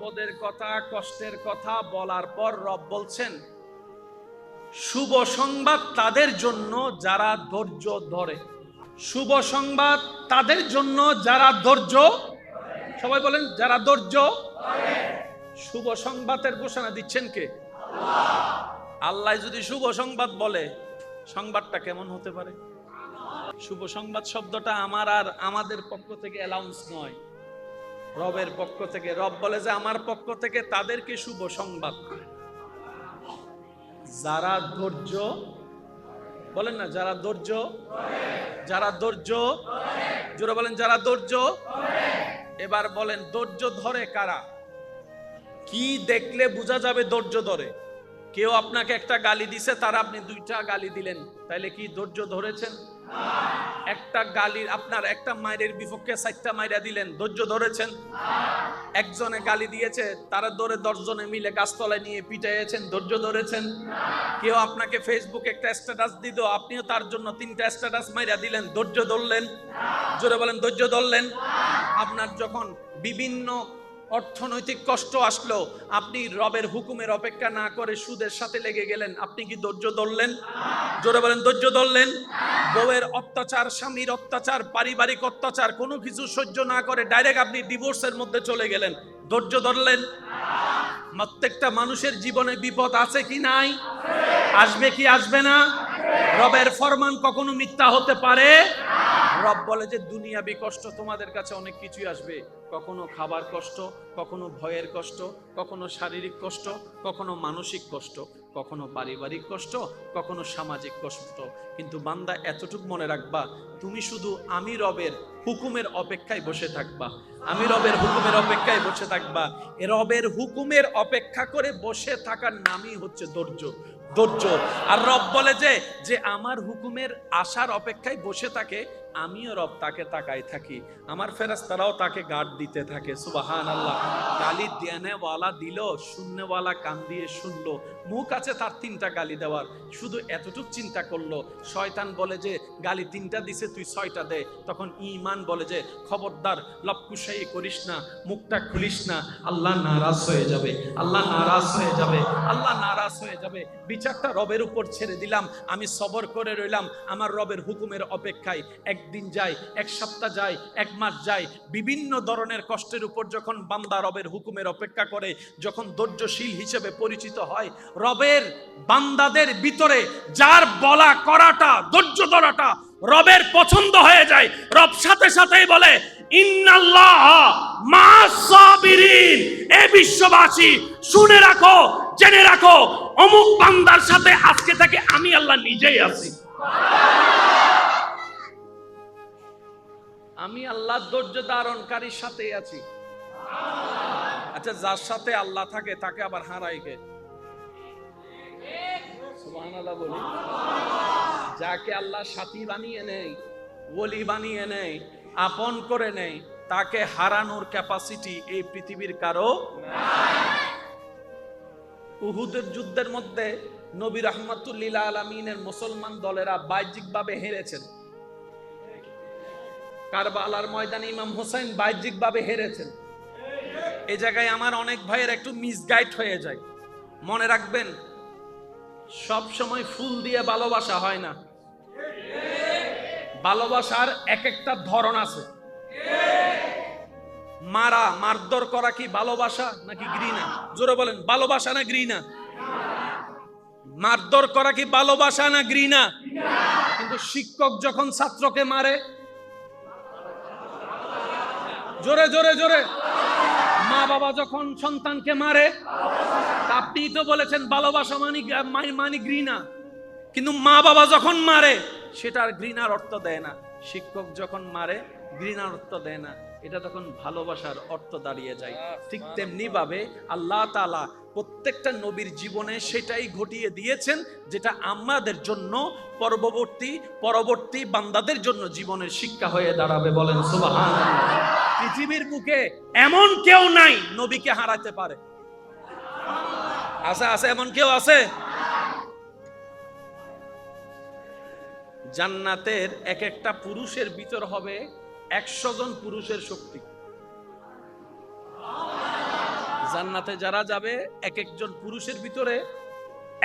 আপদের কথা, কষ্টের কথা বলার পর রব বলছেন, শুভ সংবাদ তাদের জন্য যারা ধৈর্য ধরে। শুভ সংবাদ তাদের জন্য যারা ধৈর্য, সবাই বলেন যারা ধৈর্য। শুভ সংবাদের ঘোষণা দিচ্ছেন কে? আল্লাহ যদি শুভ সংবাদ বলে, সংবাদটা কেমন হতে পারে? শুভ সংবাদ শব্দটা আমার আর আমাদের পক্ষ থেকে অ্যালাউন্স নয়, রবের পক্ষ থেকে। রব বলে যে আমার পক্ষ থেকে তাদেরকে শুভ সংবাদ, যারা ধৈর্য, বলেন না যারা ধৈর্য, যারা ধৈর্য, জোরে বলেন যারা ধৈর্য। এবার বলেন ধৈর্য ধরে কারা? কি দেখলে বোঝা যাবে ধৈর্য ধরে? কেউ আপনাকে একটা গালি দিছে, তার আপনি দুইটা গালি দিলেন, তাইলে কি ধৈর্য ধরেছেন? একটা গালির আপনার একটা মায়ের বিপক্ষে 4টা মাইরা দিলেন, ধৈর্য ধরেছেন? একজনে গালি দিয়েছে, তারা ধরে 10 জনে মিলে গাছতলায় নিয়ে পিটাইয়েছেন, ধৈর্য ধরেছেন? কেউ আপনাকে ফেসবুকে একটা স্ট্যাটাস দিল, আপনিও তার জন্য 3টা স্ট্যাটাস মাইরা দিলেন, ধৈর্য ধরলেন? জোরে বলেন ধৈর্য ধরলেন? আপনার যখন বিভিন্ন অর্থনৈতিক কষ্ট আসলো, আপনি রবের হুকুমের অপেক্ষা না করে সুদের সাথে লেগে গেলেন, আপনি কি ধৈর্য ধরলেন? জোরে বলেন ধৈর্য ধরলেন? বউয়ের অত্যাচার, স্বামীর অত্যাচার, পারিবারিক অত্যাচার, কোনো কিছু সহ্য না করে ডাইরেক্ট আপনি ডিভোর্সের মধ্যে চলে গেলেন, ধৈর্য ধরলেন? প্রত্যেকটা মানুষের জীবনে বিপদ আছে কি নাই? আসবে কি আসবে না? রবের ফরমান কখনো মিথ্যা হতে পারে? রব বলে যে দুনিয়াবি কষ্ট তোমাদের কাছে অনেক কিছুই আসবে, কখনো খাবার কষ্ট, কখনো ভয়ের কষ্ট, কখনো শারীরিক কষ্ট, কখনো মানসিক কষ্ট, কখনো পারিবারিক কষ্ট, কখনো সামাজিক কষ্ট। কিন্তু বান্দা এতটুকু মনে রাখবা, তুমি শুধু আমি রবের হুকুমের অপেক্ষায় বসে থাকবা, আমি রবের হুকুমের অপেক্ষায় বসে থাকবা। এ রবের হুকুমের অপেক্ষা করে বসে থাকার নামই হচ্ছে ধৈর্য, ধৈর্য। আর রব বলে যে আমার হুকুমের আশার অপেক্ষায় বসে থাকে, আমিও রব তাকে তাকাই থাকি, আমার ফেরেশতারাও তাকে গার্ড দিতে থাকে। সুবহানাল্লাহ। গালি দেনেওয়ালা দিল, শুননেওয়ালা কান দিয়ে শুনলো, মুখ আছে তার 3টা গালি দেওয়ার, শুধু এতটুক চিন্তা করলো। শয়তান বলে যে গালি 3টা দিছে, তুই 6টা দে। তখন ঈমান বলে যে খবরদার লপকুশাই করিস না, মুখটা খুলিস না, আল্লাহ নারাজ হয়ে যাবে, আল্লাহ নারাজ হয়ে যাবে, আল্লাহ নারাজ হয়ে যাবে। বিচারটা রবের উপর ছেড়ে দিলাম, আমি সবর করে রইলাম আমার রবের হুকুমের অপেক্ষায়। একদিন যায়, 1 সপ্তাহ যায়, 1 মাস যায়, বিভিন্ন ধরনের কষ্টের উপর যখন বান্দা রবের হুকুমের অপেক্ষা করে, যখন ধৈর্যশীল হিসেবে পরিচিত হয়, রবের বান্দাদের ভিতরে যার বলা করাটা, ধৈর্য ধরাটা রবের পছন্দ হয়ে যায়, রব সাথে সাথেই বলে ইন্নাল্লাহ মা'আস সাবিরিন। এ বিশ্ববাসী শুনে রাখো, জেনে রাখো, অমুক বান্দার সাথে আজকে থেকে আমি আল্লাহ নিজেই আছি। আমি আল্লাহ ধৈর্য ধারণকারীর সাথেই আছি। আচ্ছা, যার সাথে আল্লাহ থাকে তাকে আবার হারায় কে? সুবহানাল্লাহ বলি। যাকে আল্লাহ সাথী বানিয়ে নেয়, ওলি বানিয়ে নেয়, আপন করে নেয়, তাকে হারানোর ক্যাপাসিটি এই পৃথিবীর কারো নাই। উহুদের যুদ্ধের মধ্যে নবী রাহমাতুল লিল আলামিনের মুসলমান দলেরা বাহ্যিকভাবে হেরেছেন। কারবালার ময়দানে ইমাম হোসেন বাহ্যিকভাবে হেরেছেন। এই জায়গায় আমার অনেক ভাইয়ের একটু মিসগাইড হয়ে যায়। মনে রাখবেন, সব সময় ফুল দিয়ে ভালোবাসা হয় না, ভালোবাসার এক একটা ধরন আছে। মারধর করা কি ভালোবাসা নাকি ঘৃণা? জোরে বলেন, ভালোবাসা না ঘৃণা? মারধর করা কি ভালোবাসা না ঘৃণা? কিন্তু শিক্ষক যখন ছাত্রকে মারে, জোরে জোরে জোরে, মা বাবা যখন সন্তানকে মারে, আপনি তো বলেছেন ভালোবাসা মানে ঘৃণা, কিন্তু মা বাবা যখন মারে সেটা আর ঘৃণার অর্থ দেয় না। শিক্ষক যখন মারে ঘৃণার অর্থ দেয় না, এটা তখন ভালোবাসার অর্থ দাঁড়িয়ে যায়। ঠিক তেমনি ভাবে আল্লাহ তাআলা প্রত্যেকটা নবীর জীবনে সেটাই ঘটিয়ে দিয়েছেন, যেটা আমাদের জন্য পরবর্তী বান্দাদের জন্য জীবনের শিক্ষা হয়ে দাঁড়াবে। বলেন সুবহানাল্লাহ। পৃথিবীর বুকে এমন কেউ নাই নবীকে হারাতে পারে। আছে এমন কেউ আছে? জান্নাতের এক একটা পুরুষের ভিতর হবে 100 জন পুরুষের শক্তি। জান্নাতে যারা যাবে এক একজন পুরুষের ভিতরে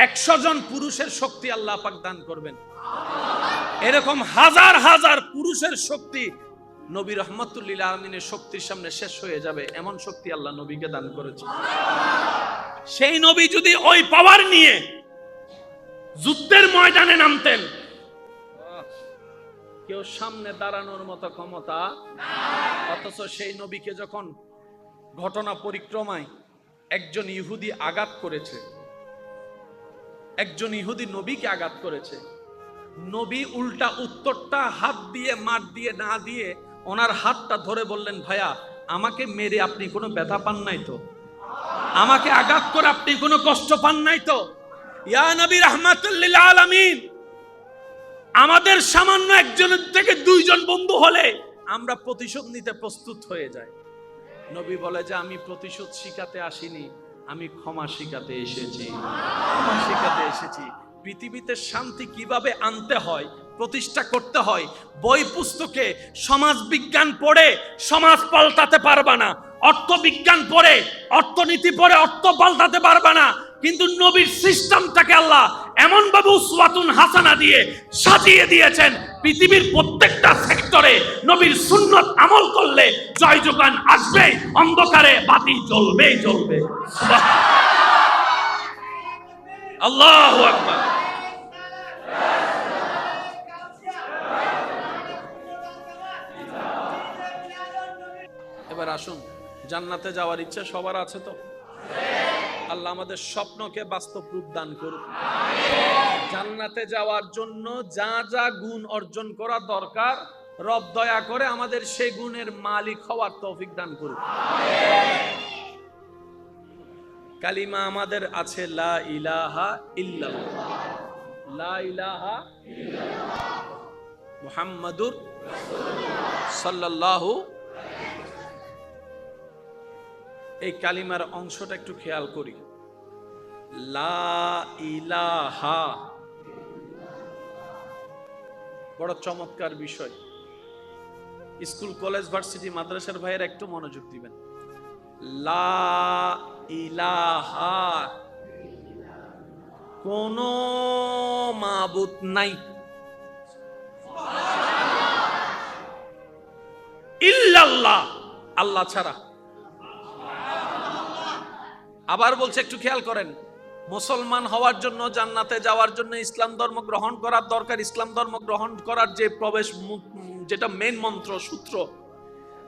100 জন পুরুষের শক্তি আল্লাহ পাক দান করবেন। এরকম হাজার হাজার পুরুষের শক্তি নবী রহমাতুল লিল আলামিনের শক্তির সামনে শেষ হয়ে যাবে, এমন শক্তি আল্লাহ নবীকে দান করেছে। সেই নবী যদি ওই পাওয়ার নিয়ে যুদ্ধের ময়দানে নামতেন, কেউ সামনে দাঁড়ানোর মতো ক্ষমতা, অথচ সেই নবীকে যখন ঘটনা পরিক্রমায় একজন ইহুদি আঘাত করেছে, একজন ইহুদি নবীকে আঘাত করেছে, নবী উল্টা উত্তরটা হাত দিয়ে মার দিয়ে না দিয়ে ওনার হাতটা ধরে বললেন, ভাইয়া আমাকে মেরে আপনি কোনো ব্যথা পান নাই তো? আমাকে আঘাত করে আপনি কোনো কষ্ট পান নাই তো? ইয়া নবী রাহমাতুল লিল আলামিন, আমাদের সামান্য একজনের থেকে 2 জন বন্ধু হলে আমরা প্রতিশোধ নিতে প্রস্তুত হয়ে যাই। নবী বলে যে আমি প্রতিশোধ শিখাতে আসিনি, আমি ক্ষমা শিখাতে এসেছি, ক্ষমা শিখাতে এসেছি। পৃথিবীতে শান্তি কিভাবে আনতে হয়, প্রতিষ্ঠা করতে হয়, বই পুস্তকে সমাজ বিজ্ঞান পড়ে সমাজ পাল্টাতে পারবা না, অর্থবিজ্ঞান পড়ে অর্থনীতি পড়ে অর্থ পাল্টাতে পারবা না, কিন্তু নবীর সিস্টেমটাকে আল্লাহ এমন ভাবে উসওয়াতুন হাসানা দিয়ে সাজিয়ে দিয়েছেন, পৃথিবীর প্রত্যেকটা সেক্টরে নবীর সুন্নত আমল করলে জয় যোগান আসবে, অন্ধকারে বাতি জ্বলবেই জ্বলবে। আল্লাহু আকবার। এবার আসুন, জান্নাতে যাওয়ার ইচ্ছা সবার আছে তো? আল্লাহ আমাদের স্বপ্নকে বাস্তব রূপ দান করুন। জান্নাতে যাওয়ার জন্য যা যা গুণ অর্জন করা দরকার, রব দয়া করে আমাদের সেই গুণের মালিক হওয়ার তৌফিক দান করুন। কালিমা আমাদের আছে লা ইলাহা ইল্লাল্লাহ, লা ইলাহা মুহাম্মাদুর সাল্লাল্লাহু। এই কালিমার অংশটা একটু খেয়াল করি, লা ইলাহা, বড় চমৎকার বিষয়। স্কুল কলেজ ভার্সিটি মাদ্রাসার ভাইয়ের একটু মনোযোগ দিবেন। লা ইলাহা, কোন মাবুদ নাই, ইল্লাল্লাহ, আল্লাহ ছাড়া। আবার বলছে, একটু খেয়াল করেন, মুসলমান হওয়ার জন্য, জান্নাতে যাওয়ার জন্য ইসলাম ধর্ম গ্রহণ করার দরকার। ইসলাম ধর্ম গ্রহণ করার যে প্রবেশ, যেটা মেন মন্ত্র সূত্র,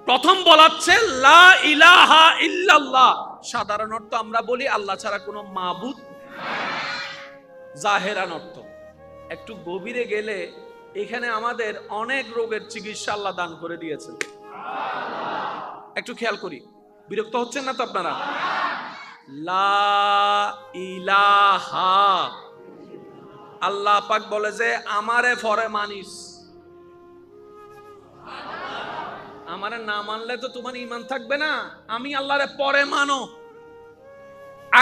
প্রথম বলাচ্ছে লা ইলাহা ইল্লাল্লাহ। সাধারণ অর্থ আমরা বলি আল্লাহ ছাড়া কোনো মাবুদ, জাহেরান অর্থ। একটু গভীরে গেলে এখানে আমাদের অনেক রোগের চিকিৎসা আল্লাহ দান করে দিয়েছেন। একটু খেয়াল করি, বিরক্ত হচ্ছেন না তো আপনারা? লা ইলাহা, আল্লাহ পাক বলে যে আমারে ফরে মানিস, আমারে না মানলে তো তোমার ঈমান থাকবে না। আমি আল্লাহরে পরে মানো,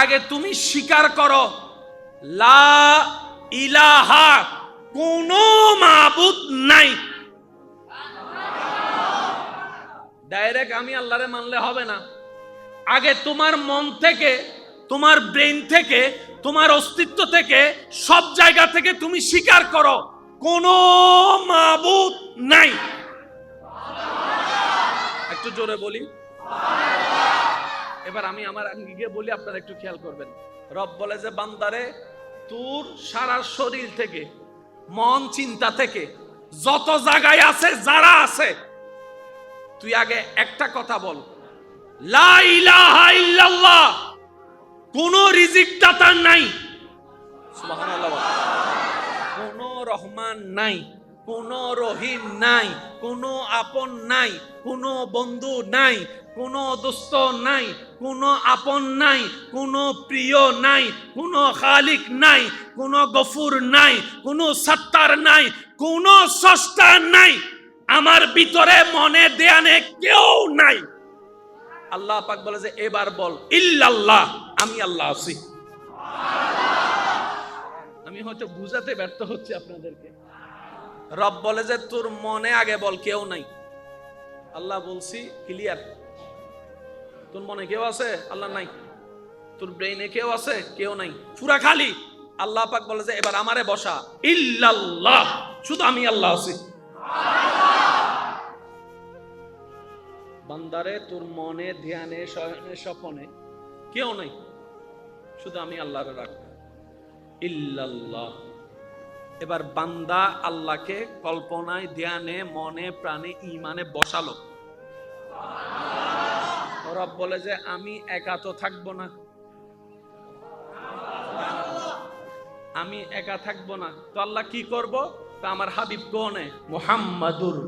আগে তুমি স্বীকার করো লা ইলাহা, কোনো মাবুদ নাই। ডাইরেক্ট আমি আল্লাহরে মানলে হবে না, আগে তোমার মন থেকে, তোমার ব্রেন থেকে, তোমার অস্তিত্ব থেকে, সব জায়গা থেকে তুমি স্বীকার করো কোনো মাবুদ নাই। একটু জোরে বলি। এবার আমি আমার আঙ্গিকে বলি, আপনারা একটু খেয়াল করবেন। রব বলে যে বান্দারে, তোর সারা শরীর থেকে, মন চিন্তা থেকে, যত জায়গায় আছে, যারা আছে, তুই আগে একটা কথা বল, লা ইলাহা ইল্লাল্লাহ। কোন রিজিক দাতা নাই, সুবহানাল্লাহ, কোন রহমান নাই, কোন রহিম নাই, কোন আপন নাই, কোন বন্ধু নাই, কোন দোস্ত নাই, কোন আপন নাই, কোন প্রিয় নাই, কোন খালিক নাই, কোন গফুর নাই, কোন সত্তার নাই, কোন স্রষ্টা নাই, আমার ভিতরে মনে দেয়ানে কেউ নাই। আল্লাহ পাক বলে যে এবার বল ইল্লাল্লাহ, আমি আল্লাহ আছি। আমি হয়তো বুঝাতে ব্যর্থ হচ্ছি আপনাদেরকে। রব বলে যে তোর মনে আগে বল কেউ নাই। আল্লাহ বলছি ক্লিয়ার, তোর মনে কেউ আছে? আল্লাহ নাই। তোর ব্রেইনে কেউ আছে? কেউ নাই, পুরা খালি। আল্লাহ পাক বলে যে এবার আমারে বসা, ইল্লাল্লাহ, শুধু আমি আল্লাহ আছি। বান্দারে তোর মনে, ধ্যানে, শয়নে, স্বপনে কেউ নাই, শুধু আমি আল্লাহরে রাখ, ইল্লাল্লাহ। এবার বান্দা আল্লাহকে কল্পনায়, ধ্যানে, মনে, প্রাণে, ঈমানে বসালো। রব বলে যে আমি একা তো থাকবো না, আমি একা থাকবো না, তো আল্লাহ কি করব? তা আমার হাবিব কোনে? মুহাম্মাদুর।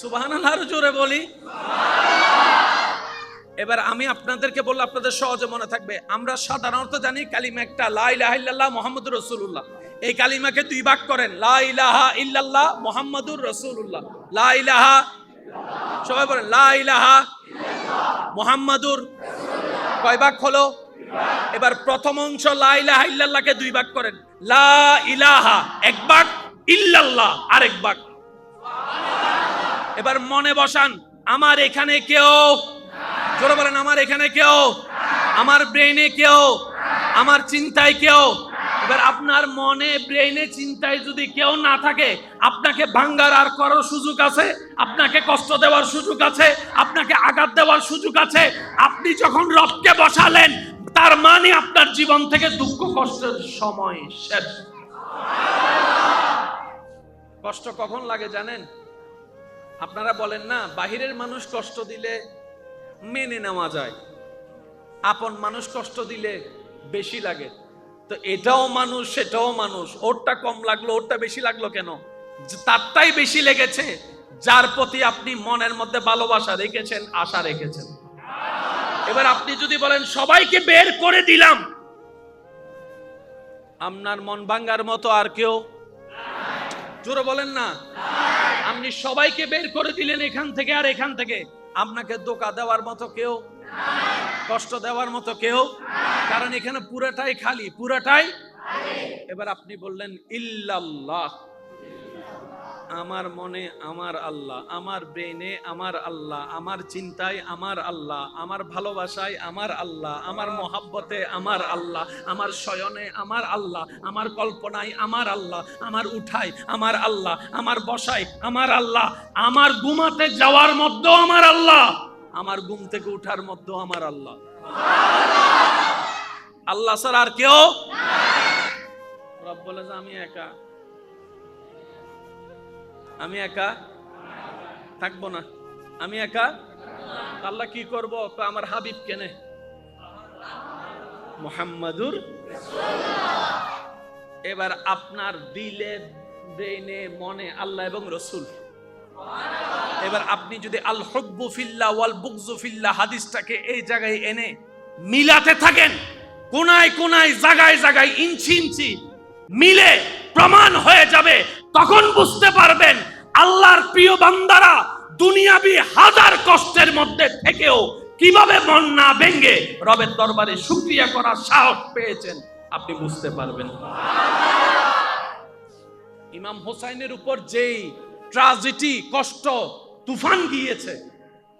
সুবহানাল্লাহ, আরো জোরে বলি। এবার আমি আপনাদেরকে বললে আপনাদের সহজে মনে থাকবে। আমরা সাধারণত জানি কালিমা একটা, লা ইলাহা ইল্লাল্লাহ মুহাম্মাদুর রাসূলুল্লাহ। এই কালিমাকে দুই ভাগ করেন, লা ইলাহা ইল্লাল্লাহ মুহাম্মাদুর রাসূলুল্লাহ। লা ইলাহা, সবাই বলেন লা ইলাহা মুহাম্মাদুর। কয় ভাগ হলো? এবার প্রথম অংশ লা ইলাহা ইল্লাল্লাহকে দুই ভাগ করেন, লা ইলাহা এক ভাগ, ইল্লাল্লাহ আরেক ভাগ। এবার মনে বসান, আমার এখানে কেউ, জোরে বলেন আমার এখানে কেউ, আমার ব্রেইনে কেউ, আমার চিন্তায় কেউ। এবার আপনার মনে, ব্রেইনে, চিন্তায় যদি কেউ না থাকে, আপনাকে ভাঙ্গার আর করার সুযোগ আছে, আপনাকে কষ্ট দেওয়ার সুযোগ আছে, আপনাকে আঘাত দেওয়ার সুযোগ আছে। আপনি যখন রবকে বসালেন, তার মানে আপনার জীবন থেকে দুঃখ কষ্টের সময় শেষ। কষ্ট কখন লাগে জানেন? আপনারা বলেন না, বাহিরের মানুষ কষ্ট দিলে মেনে নেওয়া যায়, আপন মানুষ কষ্ট দিলে বেশি লাগে। তো এটাও মানুষ, সেটাও মানুষ, ওরটা কম লাগলো, ওরটা বেশি লাগলো কেন? তারটাই বেশি লেগেছে যার প্রতি আপনি মনের মধ্যে ভালোবাসা রেখেছেন, আশা রেখেছেন। এবার আপনি যদি বলেন সবাইকে বের করে দিলাম, আপনার মন ভাঙ্গার মতো আর কেউ? জোরে বলেন না। আপনি সবাইকে বের করে দিলেন এখান থেকে আর এখান থেকে, আপনাকে ধোঁকা দেওয়ার মতো কেউ, কষ্ট দেওয়ার মতো কেউ, কারণ এখানে পুরাটাই খালি, পুরাটাই। এবার আপনি বললেন ইল্লাল্লাহ, আমার মনে আমার আল্লাহ, আমার ব্রেনে আমার আল্লাহ, আমার চিন্তায় আমার আল্লাহ, আমার ভালোবাসায় আমার আল্লাহ, আমার মহাব্বতে আমার আল্লাহ, আমার শয়নে আমার আল্লাহ, আমার কল্পনায় আমার আল্লাহ, আমার উঠায় আমার আল্লাহ, আমার বসায় আমার আল্লাহ, আমার ঘুমাতে যাওয়ার মধ্যেও আমার আল্লাহ, আমার ঘুম থেকে উঠার মধ্যেও আমার আল্লাহ। আল্লাহ ছাড়া আর কেউ? রব বলে যে আমি একা, আমি একা থাকবো না, আমি একা। আল্লাহ কি করব? আমার হাবিব কেনে, মুহাম্মাদুর। এবার আপনার দিলে, ব্রেইনে, মনে আল্লাহ এবং রসুল। এবার আপনি যদি আল হুব্বু ফিল্লাহ ওয়াল বুগযু ফিল্লাহ হাদিসটাকে এই জায়গায় এনে মিলাতে থাকেন, কোনায় কোনায়, জায়গায় জায়গায়, ইঞ্চি ইঞ্চি মিলে প্রমাণ হয়ে যাবে। তখন বুঝতে পারবেন আল্লাহর প্রিয় বান্দারা দুনিয়াবি হাজার কষ্টের মধ্যে থেকেও কিভাবে মন না ভেঙে রবের দরবারে শুকরিয়া করার সাহস পেয়েছেন, আপনি বুঝতে পারবেন। ইমাম হোসাইনের উপর যেই ট্র্যাজেডি, কষ্ট, তুফান গিয়েছে,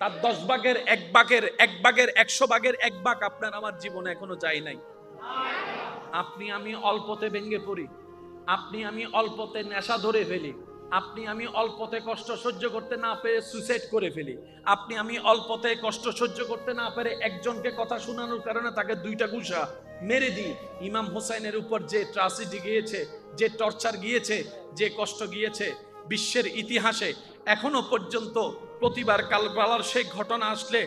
তার 10 ভাগের 1 ভাগের 1 ভাগের 100 ভাগের 1 ভাগ আপনার আমার জীবনে এখনো যায় নাই। আপনি আমি অল্পতে ভেঙে পড়ি, আপনি আমি অল্পতে নেশা ধরে ফেলি, আপনি আমি অল্পতে কষ্ট সহ্য করতে না পেরে সুইসাইড করে ফেলি, আপনি আমি অল্পতে কষ্ট সহ্য করতে না পেরে একজনকে কথা শোনানোর কারণে তাকে 2টা ঘুষা মেরে দিই। ইমাম হোসাইনের উপর যে ট্র্যাজেডি গিয়েছে, যে টর্চার গিয়েছে, যে কষ্ট গিয়েছে, বিশ্বের ইতিহাসে এখনো পর্যন্ত প্রতিবার কারবালার সেই ঘটনা আসলে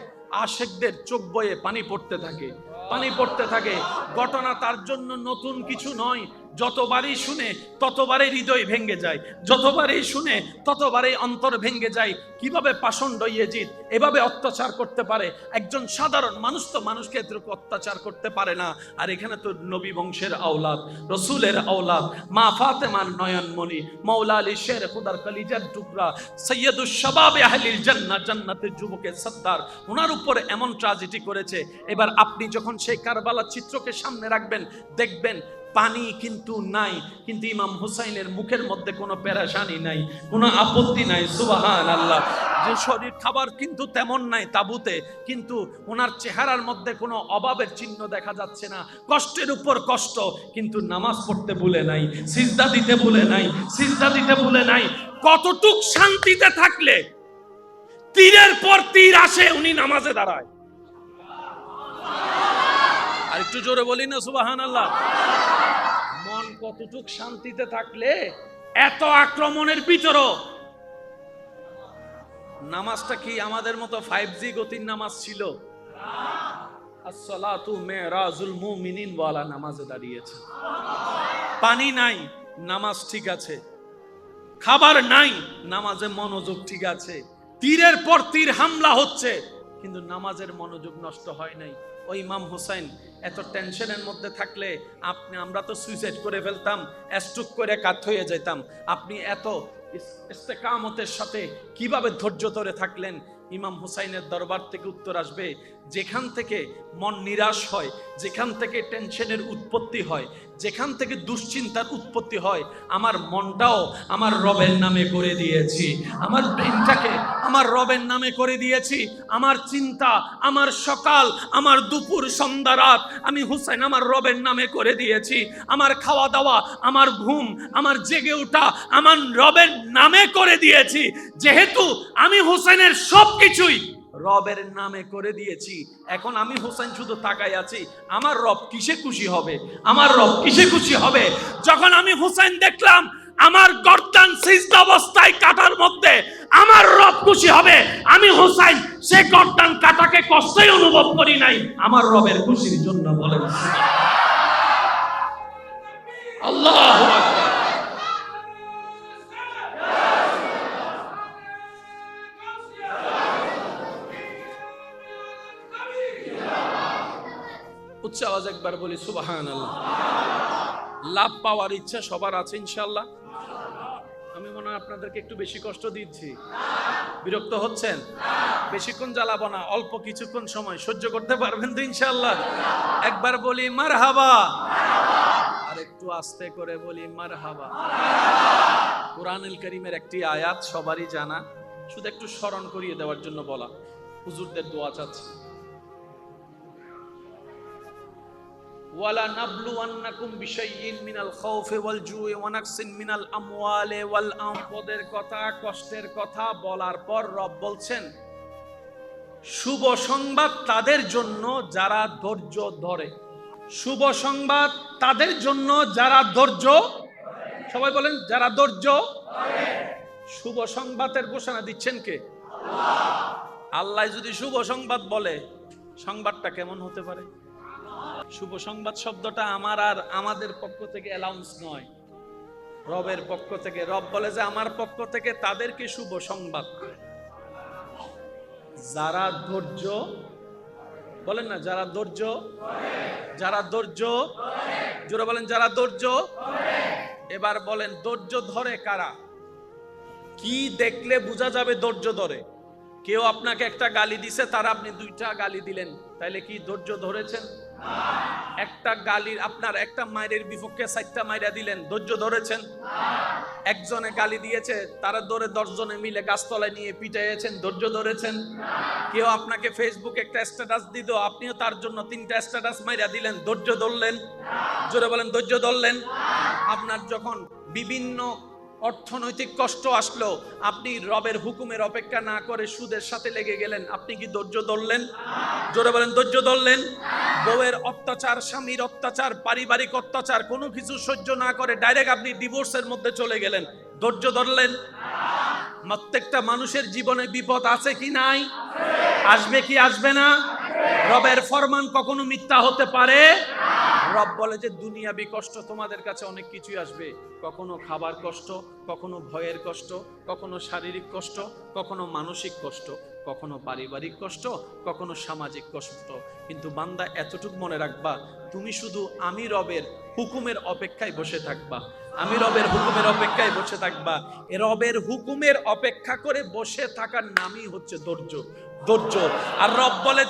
আশেকদের চোখ বয়ে পানি পড়তে থাকে, পানি পড়তে থাকে। ঘটনা তার জন্য নতুন কিছু নয়, যতবারই শুনে ততবারই হৃদয় ভেঙে যায়, যতবারই শুনে ততবারই অন্তর ভেঙে যায়। কিভাবে পাষণ্ড ইয়েজিদ এভাবে অত্যাচার করতে পারে? একজন সাধারণ মানুষ তো মানুষকে এতটুকু অত্যাচার করতে পারে না। আর এখানে তো নবী বংশের আওলাদ, রসুলের আওলাদ, মা ফাতেমার নয়নমণি, মাওলা আলী শের খুদার কলিজার টুকরা, সৈয়দুশ শাবাবে আহলিল জান্নাহ, জান্নাতের যুবকের সর্দার, ওনার উপর এমন ট্র্যাজেডি করেছে। এবার আপনি যখন সেই কারবালার চিত্রকে সামনে রাখবেন, দেখবেন পানি কিন্তু নাই, কিন্তু ইমাম হুসাইনের মুখের মধ্যে কোনো পেরেশানি নাই, কোনো আপত্তি নাই। সুবহানাল্লাহ। যে শরীর খাবার কিন্তু তেমন নাই তাবুতে, কিন্তু ওনার চেহারার মধ্যে কোনো অভাবের চিহ্ন দেখা যাচ্ছে না। কষ্টের উপর কষ্ট, কিন্তু নামাজ পড়তে ভুলে নাই, সিজদা দিতে ভুলে নাই, সিজদা দিতে ভুলে নাই। কতটুক শান্তিতে থাকলে তীরের পর তীর আসে উনি নামাজে দাঁড়ায়। আর একটু জোরে বলি না সুবহানাল্লাহ। মন কতটুক শান্তিতে থাকলে এত আক্রমণের ভিতরও নামাজটা কি আমাদের মতো 5G গতির নামাজ ছিল? আসসালাতু মিরাজুল মুমিনিন ওয়ালা নামাজে দাঁড়িয়েছে। পানি নাই, নামাজ ঠিক আছে। খাবার নাই, নামাজে মনোযোগ ঠিক আছে। তীরের পর তীর হামলা হচ্ছে, কিন্তু নামাজের মনোযোগ নষ্ট হয় নাই। ওই ইমাম হুসাইন এত টেনশনের মধ্যে থাকলে আমরা তো সুইসাইড করে ফেলতাম, স্ট্রোক করে কাত হয়ে যেতাম। আপনি এত ইস্তেকামতের সাথে কিভাবে ধৈর্য ধরে থাকলেন? ইমাম হুসাইনের দরবার থেকে উত্তর আসবে, যেখান থেকে মন নিরাশ হয়, যেখান থেকে টেনশনের উৎপত্তি হয়, যেখান থেকে দুশ্চিন্তার উৎপত্তি হয়, আমার মনটাও আমার রবের নামে করে দিয়েছি, আমার ব্রেনটাকে আমার রবের নামে করে দিয়েছি। আমার চিন্তা, আমার সকাল, আমার দুপুর, সন্ধ্যা, রাত আমি হুসাইন আমার রবের নামে করে দিয়েছি। আমার খাওয়া দাওয়া, আমার ঘুম, আমার জেগে ওঠা আমার রবের নামে করে দিয়েছি। যেহেতু আমি হুসাইনের সবকিছুই রবের নামে করে দিয়েছি, এখন আমি হুসাইন শুধু তাকাই আছি, আমার রব কিসে খুশি হবে? আমার রব কিসে খুশি হবে? যখন আমি হুসাইন দেখলাম আমার গর্দান সিজদা অবস্থায় কাটার মধ্যে, আমার রব খুশি হবে। আমি হুসাইন সে গর্দান কাটাকে কষ্টই অনুভব করি নাই, আমার রবের খুশির জন্য। বলেন আল্লাহু আকবার। উচ্চ আওয়াজ একবার বলি সুবহানাল্লাহ। লাভ পাওয়ার ইচ্ছা সবার আছে ইনশাআল্লাহ। আমি মনে হয় আপনাদেরকে একটু বেশি কষ্ট দিচ্ছি, বিরক্ত হচ্ছেন? বেশিক্ষণ জ্বালাবো না, অল্প কিছুক্ষণ সময় সহ্য করতে পারবেন তো ইনশাআল্লাহ? একবার বলি মারহাবা, আর একটু আস্তে করে বলি মারহাবা। কুরআনুল কারীমের একটি আয়াত সবারই জানা, শুধু একটু স্মরণ করিয়ে দেওয়ার জন্য বলা। হুজুরদের দোয়া চাচ্ছি। ওয়ালা নাবলুওয়ান্নাকুম বিশাইইন মিনাল খাউফি ওয়াল জুই ওয়া নাকসিন মিনাল আমওয়ালি ওয়াল আনফুসের কথা, কষ্টের কথা বলার পর রব বলছেন শুভ সংবাদ তাদের জন্য যারা ধৈর্য ধরে। শুভ সংবাদ তাদের জন্য যারা ধৈর্য, সবাই বলেন যারা ধৈর্য ধরে। শুভ সংবাদের ঘোষণা দিচ্ছেন কে? আল্লাহ। আল্লাহ যদি শুভ সংবাদ বলে, সংবাদটা কেমন হতে পারে? শুভ সংবাদ শব্দটা আমার আর আমাদের পক্ষ থেকে অ্যালাউন্স নয়, রবের পক্ষ থেকে। রব বলে যে আমার পক্ষ থেকে তাদেরকে শুভ সংবাদ, যারা ধৈর্য, বলেন না যারা ধৈর্য, যারা ধৈর্য, জোরে বলেন যারা ধৈর্য। এবার বলেন ধৈর্য ধরে কারা? কি দেখলে বোঝা যাবে ধৈর্য ধরে? কেউ আপনাকে একটা গালি দিছে, তার আপনি দুইটা গালি দিলেন, তাইলে কি ধৈর্য ধরেছেন? একটা গালির আপনার একটা মায়ের বিপক্ষে 4টা মাইরা দিলেন, ধৈর্য ধরেছেন? একজনে গালি দিয়েছে, তারা ধরে 10 জনে মিলে গাছতলায় নিয়ে পিটাইয়েছেন, ধৈর্য ধরেছেন? কেউ আপনাকে ফেসবুকে একটা স্ট্যাটাস দিল, আপনিও তার জন্য 3টা স্ট্যাটাস মাইরা দিলেন, ধৈর্য ধরলেন? জোরে বলেন ধৈর্য ধরলেন? আপনার যখন বিভিন্ন অর্থনৈতিক কষ্ট আসলো, আপনি রবের হুকুমের অপেক্ষা না করে সুদের সাথে লেগে গেলেন, আপনি কি ধৈর্য ধরলেন? জোরে বলেন ধৈর্য ধরলেন? বউয়ের অত্যাচার, স্বামীর অত্যাচার, পারিবারিক অত্যাচার, কোনো কিছু সহ্য না করে ডাইরেক্ট আপনি ডিভোর্সের মধ্যে চলে গেলেন, ধৈর্য ধরলেন? প্রত্যেকটা মানুষের জীবনে বিপদ আছে কি নাই? আসবে কি আসবে না? রবের ফরমান কখনো মিথ্যা হতে পারে? রব বলে যে দুনিয়াবি কষ্ট তোমাদের কাছে অনেক কিছুই আসবে, কখনো খাবার কষ্ট, কখনো ভয়ের কষ্ট, কখনো শারীরিক কষ্ট, কখনো মানসিক কষ্ট, কখনো পারিবারিক কষ্ট, কখনো সামাজিক কষ্ট। কিন্তু বান্দা এতটুকু মনে রাখবা, তুমি শুধু আমি রবের হুকুমের অপেক্ষায় বসে থাকবা, আমি রবের হুকুমের অপেক্ষায় বসে থাকবা। এ রবের হুকুমের অপেক্ষা করে বসে থাকার নামই হচ্ছে ধৈর্য। ধৈর্য। আর রব বলে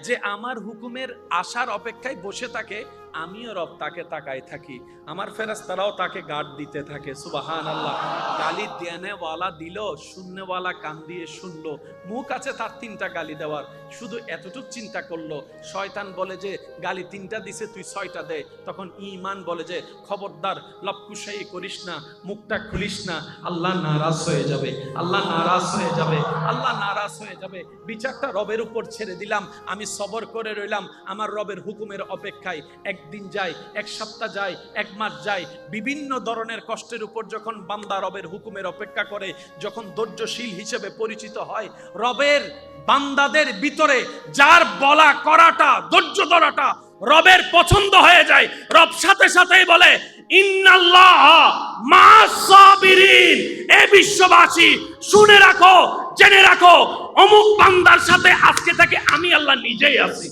যে আমার হুকুমের আশার অপেক্ষায় বসে থাকে, আমিও রব তাকে তাকাই থাকি, আমার ফেরেশতারাও তাকে গার্ড দিতে থাকে। সুবহানাল্লাহ। গালি দেনেওয়ালা দিল, শুননেওয়ালা কান দিয়ে শুনলো। মুখ আছে তার 3টা গালি দেওয়ার, শুধু এতটুক চিন্তা করলো। শয়তান বলে যে গালি 3টা দিছে, তুই 6টা দে। তখন ঈমান বলে যে খবরদার, লপকুশাই করিস না, মুখটা খুলিস না, আল্লাহ নারাজ হয়ে যাবে, আল্লাহ নারাজ হয়ে যাবে, আল্লাহ নারাজ হয়ে যাবে। বিচারটা রবের উপর ছেড়ে দিলাম, আমি সবর করে রইলাম আমার রবের হুকুমের অপেক্ষায়। একদিন যায়, 1 সপ্তাহ যায়, 1 মাস যায়, বিভিন্ন ধরনের কষ্টের উপর যখন বান্দা রবের হুকুমের অপেক্ষা করে, যখন ধৈর্যশীল হিসেবে পরিচিত হয়, রবের বান্দাদের ভিতরে যার বলা করাটা, ধৈর্য ধরাটা রবের পছন্দ হয়ে যায়, রব সাথে সাথেই বলে ইন্নাল্লাহ মা'আস সাবিরিন। এ বিশ্ববাসী শুনে রাখো, জেনে রাখো, অমুক বান্দার সাথে আজকে থেকে আমি আল্লাহ নিজেই আছি।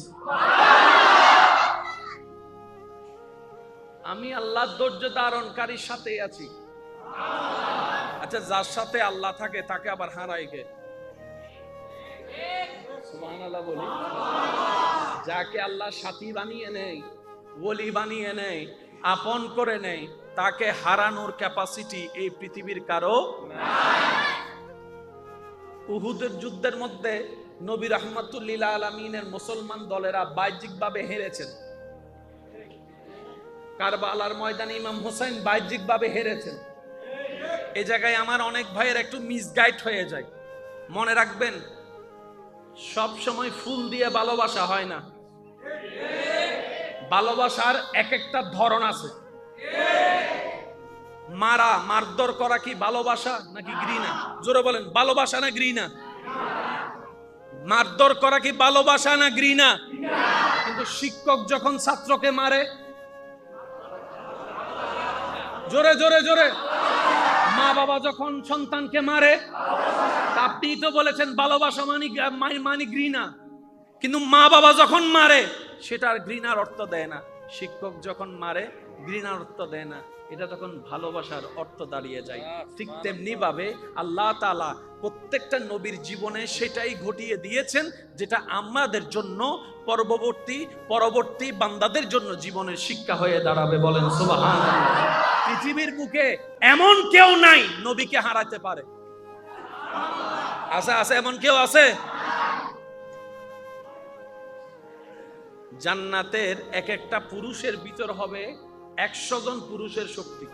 আমি আল্লাহ ধৈর্য ধারণকারীর সাথেই আছি। আচ্ছা, যার সাথে আল্লাহ থাকে তাকে আবার হারায় কে? সুবহানাল্লাহ বলি। যাকে আল্লাহ সাথী বানিয়ে নেয়, ওলি বানিয়ে নেয়, আপন করে নেয়, তাকে হারানোর ক্যাপাসিটি এই পৃথিবীর কারো নাই। উহুদের যুদ্ধের মধ্যে নবী রাহমাতুল লিল আলামিনের মুসলমান দলেরা বাহ্যিকভাবে হেরেছেন। কারবালার ময়দানে ইমাম হোসেন বাহ্যিকভাবে হেরেছেন। এই জায়গায় আমার অনেক ভাইয়ের একটু মিসগাইড হয়ে যায়। মনে রাখবেন, সব সময় ফুল দিয়ে ভালোবাসা হয় না। ভালোবাসার এক একটা ধরন আছে। মারধর করা কি ভালোবাসা নাকি ঘৃণা? জোরে বলেন, ভালোবাসা না ঘৃণা? মারধর করা কি ভালোবাসা না ঘৃণা? কিন্তু শিক্ষক যখন ছাত্রকে মারে, জোরে জোরে জোরে, মা বাবা যখন সন্তানকে মারে, আপনি তো বলেছেন ভালোবাসা মানে ঘৃণা, কিন্তু মা বাবা যখন মারে সেটা আর ঘৃণার অর্থ দেয় না। শিক্ষক যখন মারে ঘৃণার অর্থ দেয় না, এটা তখন ভালোবাসার অর্থ দাঁড়িয়ে যায়। ঠিক তেমনি ভাবে আল্লাহ তাআলা প্রত্যেকটা নবীর জীবনে সেটাই ঘটিয়ে দিয়েছেন, যেটা আমাদের জন্য পরবর্তী বান্দাদের জন্য জীবনের শিক্ষা হয়ে দাঁড়াবে। বলেন সুবহানাল্লাহ। পৃথিবীর বুকে এমন কেউ নাই নবীকে হারাতে পারে। আছে? আছে এমন কেউ আছে? জান্নাতের এক একটা পুরুষের ভিতর হবে 100 জন পুরুষের শক্তি।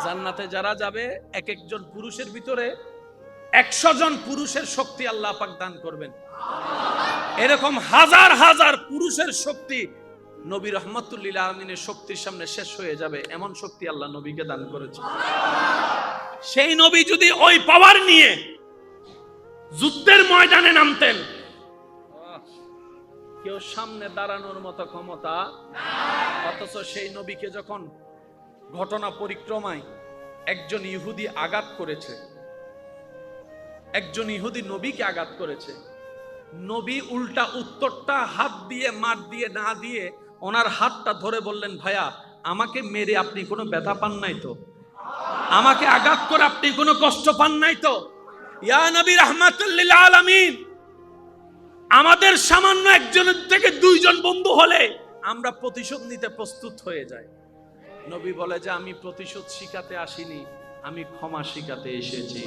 জান্নাতে যারা যাবে এক একজন পুরুষের ভিতরে 100 জন পুরুষের শক্তি আল্লাহ পাক দান করবেন। এরকম হাজার হাজার পুরুষের শক্তি নবী রাহমাতুল লিল আলামিনের শক্তির সামনে শেষ হয়ে যাবে, এমন শক্তি আল্লাহ নবীকে দান করেছে। সেই নবী যদি ওই পাওয়ার নিয়ে যুদ্ধের ময়দানে নামতেন, কেউ সামনে দাঁড়ানোর মতো ক্ষমতা নাই। অথচ সেই নবীকে যখন ঘটনা পরিক্রমায় একজন ইহুদি আঘাত করেছে, একজন ইহুদি নবীকে আঘাত করেছে, নবী উল্টা উত্তরটা হাত দিয়ে মার দিয়ে না দিয়ে ওনার হাতটা ধরে বললেন, ভাইয়া আমাকে মেরে আপনি কোনো ব্যথা পান নাই তো? আমাকে আঘাত করে আপনি কোনো কষ্ট পান নাই তো? ইয়া নবী রাহমাতুল লিল আলামিন, আমাদের সামান্য একজনের থেকে 2 জন বন্ধু হলে আমরা প্রতিশোধ নিতে প্রস্তুত হয়ে যাই। নবী বলে যে আমি প্রতিশোধ শিখাতে আসিনি, আমি ক্ষমা শিখাতে এসেছি।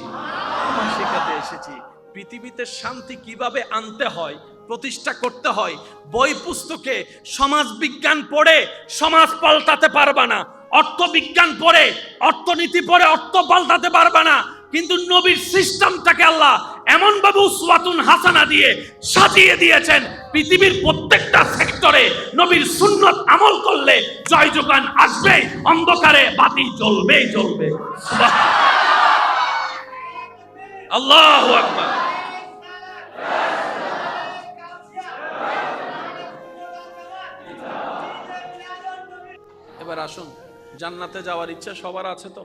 ক্ষমা শিখাতে এসেছি। পৃথিবীতে শান্তি কিভাবে আনতে হয়, প্রতিষ্ঠা করতে হয়, বই পুস্তকে সমাজ বিজ্ঞান পড়ে সমাজ পাল্টাতে পারবা না, অর্থবিজ্ঞান পড়ে অর্থনীতি পড়ে অর্থ পাল্টাতে পারবা না। কিন্তু নবীর সিস্টেমটাকে আল্লাহ এমন ভাবে উসওয়াতুন হাসানা দিয়ে সাজিয়ে দিয়েছেন, পৃথিবীর প্রত্যেকটা সেক্টরে নবীর সুন্নত আমল করলে জয় যোগান আসবে, অন্ধকারে বাতি জ্বলবেই জ্বলবে। আল্লাহু আকবার। এবার আসুন, জান্নাতে যাওয়ার ইচ্ছা সবার আছে তো?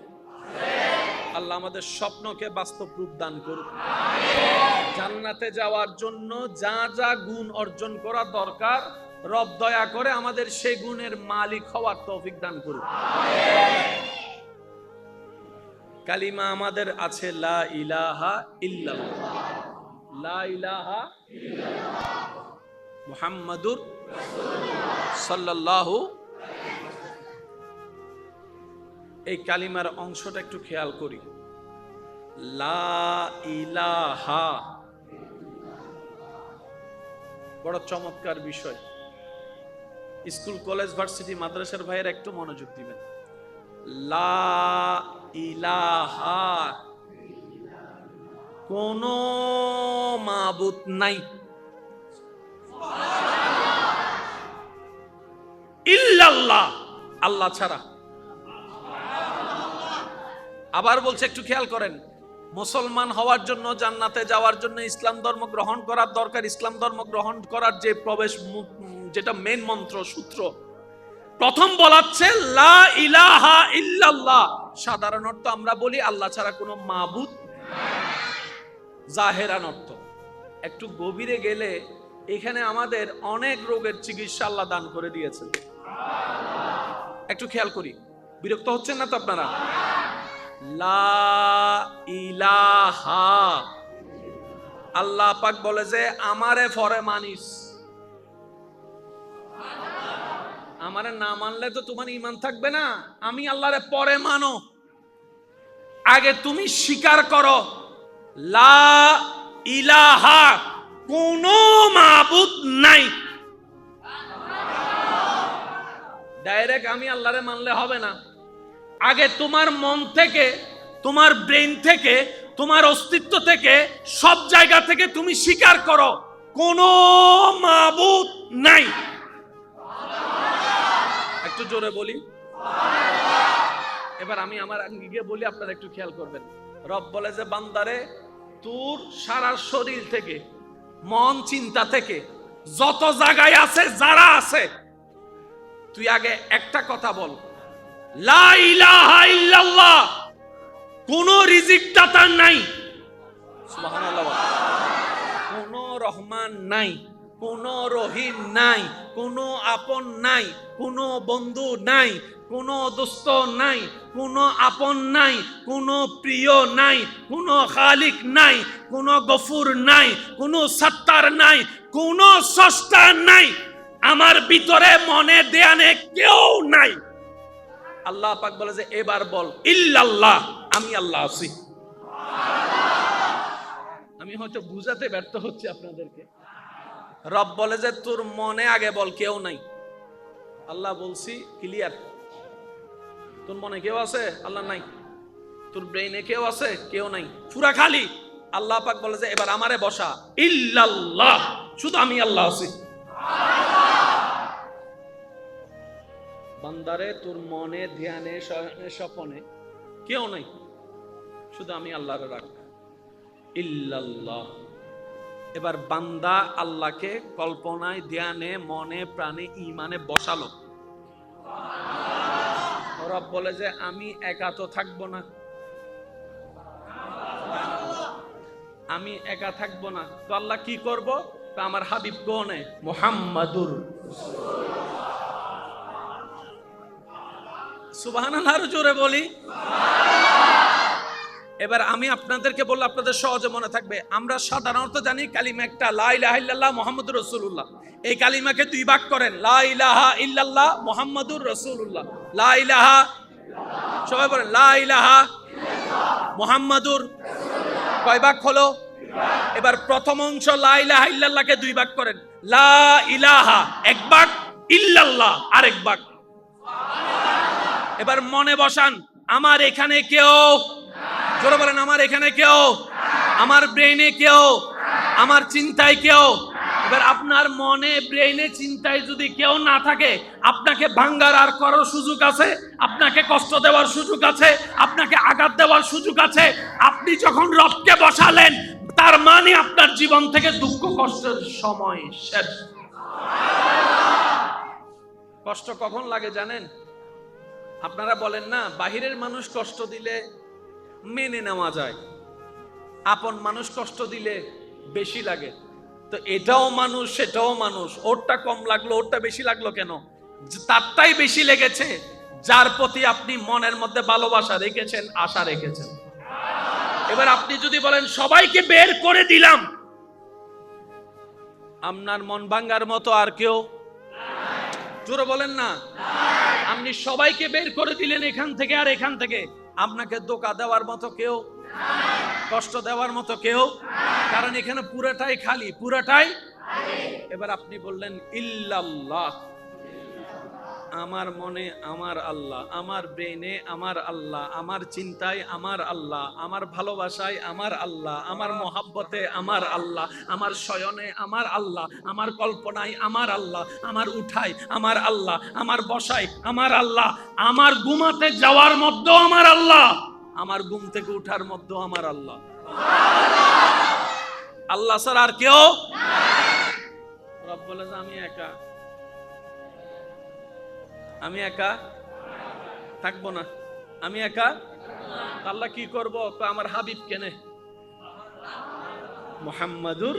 আল্লাহ আমাদের স্বপ্নকে বাস্তব রূপ দান করুন। জান্নাতে যাওয়ার জন্য যা যা গুণ অর্জন করা দরকার, রব দয়া করে আমাদের সেই গুণের মালিক হওয়ার তৌফিক দান করুন। কালিমা আমাদের আছে লা ইলাহা ইল্লাল্লাহ। লা ইলাহা ইল্লাল্লাহ। মুহাম্মাদুর সাল্লাল্লাহু। এই কালিমার অংশটা একটু খেয়াল করি। লা ইলাহা, বড় চমৎকার বিষয়। স্কুল কলেজ ভার্সিটি মাদ্রাসার ভাইয়ের একটু মনোযোগ দিবেন। লা ইলাহা, কোন মাবুদ নাই, ইল্লাল্লাহ, আল্লাহ ছাড়া। আবার বলছে, একটু খেয়াল করেন, মুসলমান হওয়ার জন্য, জান্নাতে যাওয়ার জন্য ইসলাম ধর্ম গ্রহণ করার দরকার। ইসলাম ধর্ম গ্রহণ করার যে প্রবেশ, যেটা মেন মন্ত্র, সূত্র, প্রথম বলাচ্ছে লা ইলাহা ইল্লাল্লাহ। সাধারণ অর্থ আমরা বলি আল্লাহ ছাড়া কোনো মাবুদ, জাহেরান অর্থ। একটু গভীরে গেলে এখানে আমাদের অনেক রোগের চিকিৎসা আল্লাহ দান করে দিয়েছেন। একটু খেয়াল করি, বিরক্ত হচ্ছেন না তো আপনারা? লা ইলাহা, আল্লাহ পাক বলে যে আমারে ফরে মানিস, আমারে না মানলে তো তোমার ঈমান থাকবে না। আমি আল্লাহরে পরে মানো, আগে তুমি স্বীকার করো লা ইলাহা, কোনো মাবুদ নাই। ডাইরেক্ট আমি আল্লাহরে মানলে হবে না, আগে তোমার মন থেকে, তোমার ব্রেন থেকে, তোমার অস্তিত্ব থেকে, সব জায়গা থেকে তুমি স্বীকার করো কোনো মাবুদ নাই। একটু জোরে বলি। এবার আমি আমার গিয়ে বলি, আপনারা একটু খেয়াল করবেন। রব বলে যে বান্দারে, তোর সারা শরীর থেকে, মন চিন্তা থেকে, যত জায়গায় আছে, যারা আছে, তুই আগে একটা কথা বল, লা ইলাহা ইল্লাল্লাহ। কোন রিজিক দাতা নাই, সুবহানাল্লাহ, কোন রহমান নাই, কোন রহিম নাই, কোন আপন নাই, কোন বন্ধু নাই, কোন দোস্ত নাই, কোন আপন নাই, কোন প্রিয় নাই, কোন খালিক নাই, কোন গফুর নাই, কোন সত্তার নাই, কোন স্রষ্টা নাই। আমার ভিতরে মনে দেয়ানে কেউ নাই। আল্লাহ পাক বলে যে এবার বল ইল্লাল্লাহ, আমি আল্লাহ আছি। আমি হয়তো বুঝাতে ব্যর্থ হচ্ছি আপনাদেরকে। রব বলে যে তোর মনে আগে বল কেউ নাই। আল্লাহ বলছি ক্লিয়ার, তোর মনে কেউ আছে? আল্লাহ নাই। তোর ব্রেইনে কেউ আছে? কেউ নাই, পুরা খালি। আল্লাহ পাক বলে যে এবার আমারে বসা ইল্লাল্লাহ, শুধু আমি আল্লাহ আছি। বান্দারে, তোর মনে, ধ্যানে, স্বপনে কেউ নাই, শুধু আমি আল্লাহরে রাখ, ইল্লাল্লাহ। এবার বান্দা আল্লাহকে কল্পনায়, ধ্যানে, মনে, প্রাণে, ঈমানে বসালো। রব বলে যে আমি একা তো থাকবো না, আমি একা থাকবো না। তো আল্লাহ কি করব? আমার হাবিব কোনে? মুহাম্মাদুর। সুবহানাল্লাহ, আরো জোরে বলি। এবার আমি আপনাদেরকে বললে আপনাদের সহজে মনে থাকবে। আমরা সাধারণত জানি কালিমা একটা, লা ইলাহা ইল্লাল্লাহ মুহাম্মাদুর রাসূলুল্লাহ। এই কালিমাকে দুই ভাগ করেন, লা ইলাহা ইল্লাল্লাহ মুহাম্মাদুর রাসূলুল্লাহ। লা ইলাহা, সবাই বলেন লা ইলাহা মুহাম্মাদুর। কয় ভাগ হলো? এবার প্রথম অংশ লা ইলাহা ইল্লাল্লাহকে দুই ভাগ করেন। লা ইলাহা এক ভাগ, ইল্লাল্লাহ আরেক ভাগ। এবার মনে বসান, আমার এখানে কেউ, জোরে বলেন আমার এখানে কেউ, আমার ব্রেইনে কেউ, আমার চিন্তায় কেউ। এবার আপনার মনে, ব্রেইনে, চিন্তায় যদি কেউ না থাকে, আপনাকে ভাঙ্গার আর করার সুযোগ আছে, আপনাকে কষ্ট দেওয়ার সুযোগ আছে, আপনাকে আঘাত দেওয়ার সুযোগ আছে। আপনি যখন রবকে বসালেন, তার মানে আপনার জীবন থেকে দুঃখ কষ্টের সময় শেষ। কষ্ট কখন লাগে জানেন? আপনারা বলেন না, বাহিরের মানুষ কষ্ট দিলে মেনে নেওয়া যায়, আপন মানুষ কষ্ট দিলে বেশি লাগে। তো এটাও মানুষ, সেটাও মানুষ। ওরটা কম লাগলো, ওরটা বেশি লাগলো কেন? তারটাই বেশি লেগেছে যার প্রতি আপনি মনের মধ্যে ভালোবাসা রেখেছেন, আশা রেখেছেন। এবার আপনি যদি বলেন সবাইকে বের করে দিলাম, আপনার মন ভাঙ্গার মতো আর কেউ? জোরে বলেন না। আপনি সবাইকে বের করে দিলেন এখান থেকে আর এখান থেকে, আপনাকে ধোঁকা দেওয়ার মতো কেউ, কষ্ট দেওয়ার মতো কেউ, কারণ এখানে পুরাটাই খালি, পুরাটাই। এবার আপনি বললেন ইল্লাল্লাহ, আমার মনে আমার আল্লাহ, আমার ব্রেনে আমার আল্লাহ, আমার চিন্তায় আমার আল্লাহ, আমার ভালোবাসায় আমার আল্লাহ, আমার মহাব্বতে আমার আল্লাহ, আমার শয়নে আমার আল্লাহ, আমার কল্পনায় আমার আল্লাহ, আমার উঠায় আমার আল্লাহ, আমার বসায় আমার আল্লাহ, আমার ঘুমাতে যাওয়ার মধ্যেও আমার আল্লাহ, আমার ঘুম থেকে উঠার মধ্যেও আমার আল্লাহ। আল্লাহ ছাড়া আর কেউ? রব বলে যে আমি একা, আমি একা থাকবো না, আমি একা। আল্লাহ কি করব? আমার হাবিব কেনে, মুহাম্মাদুর।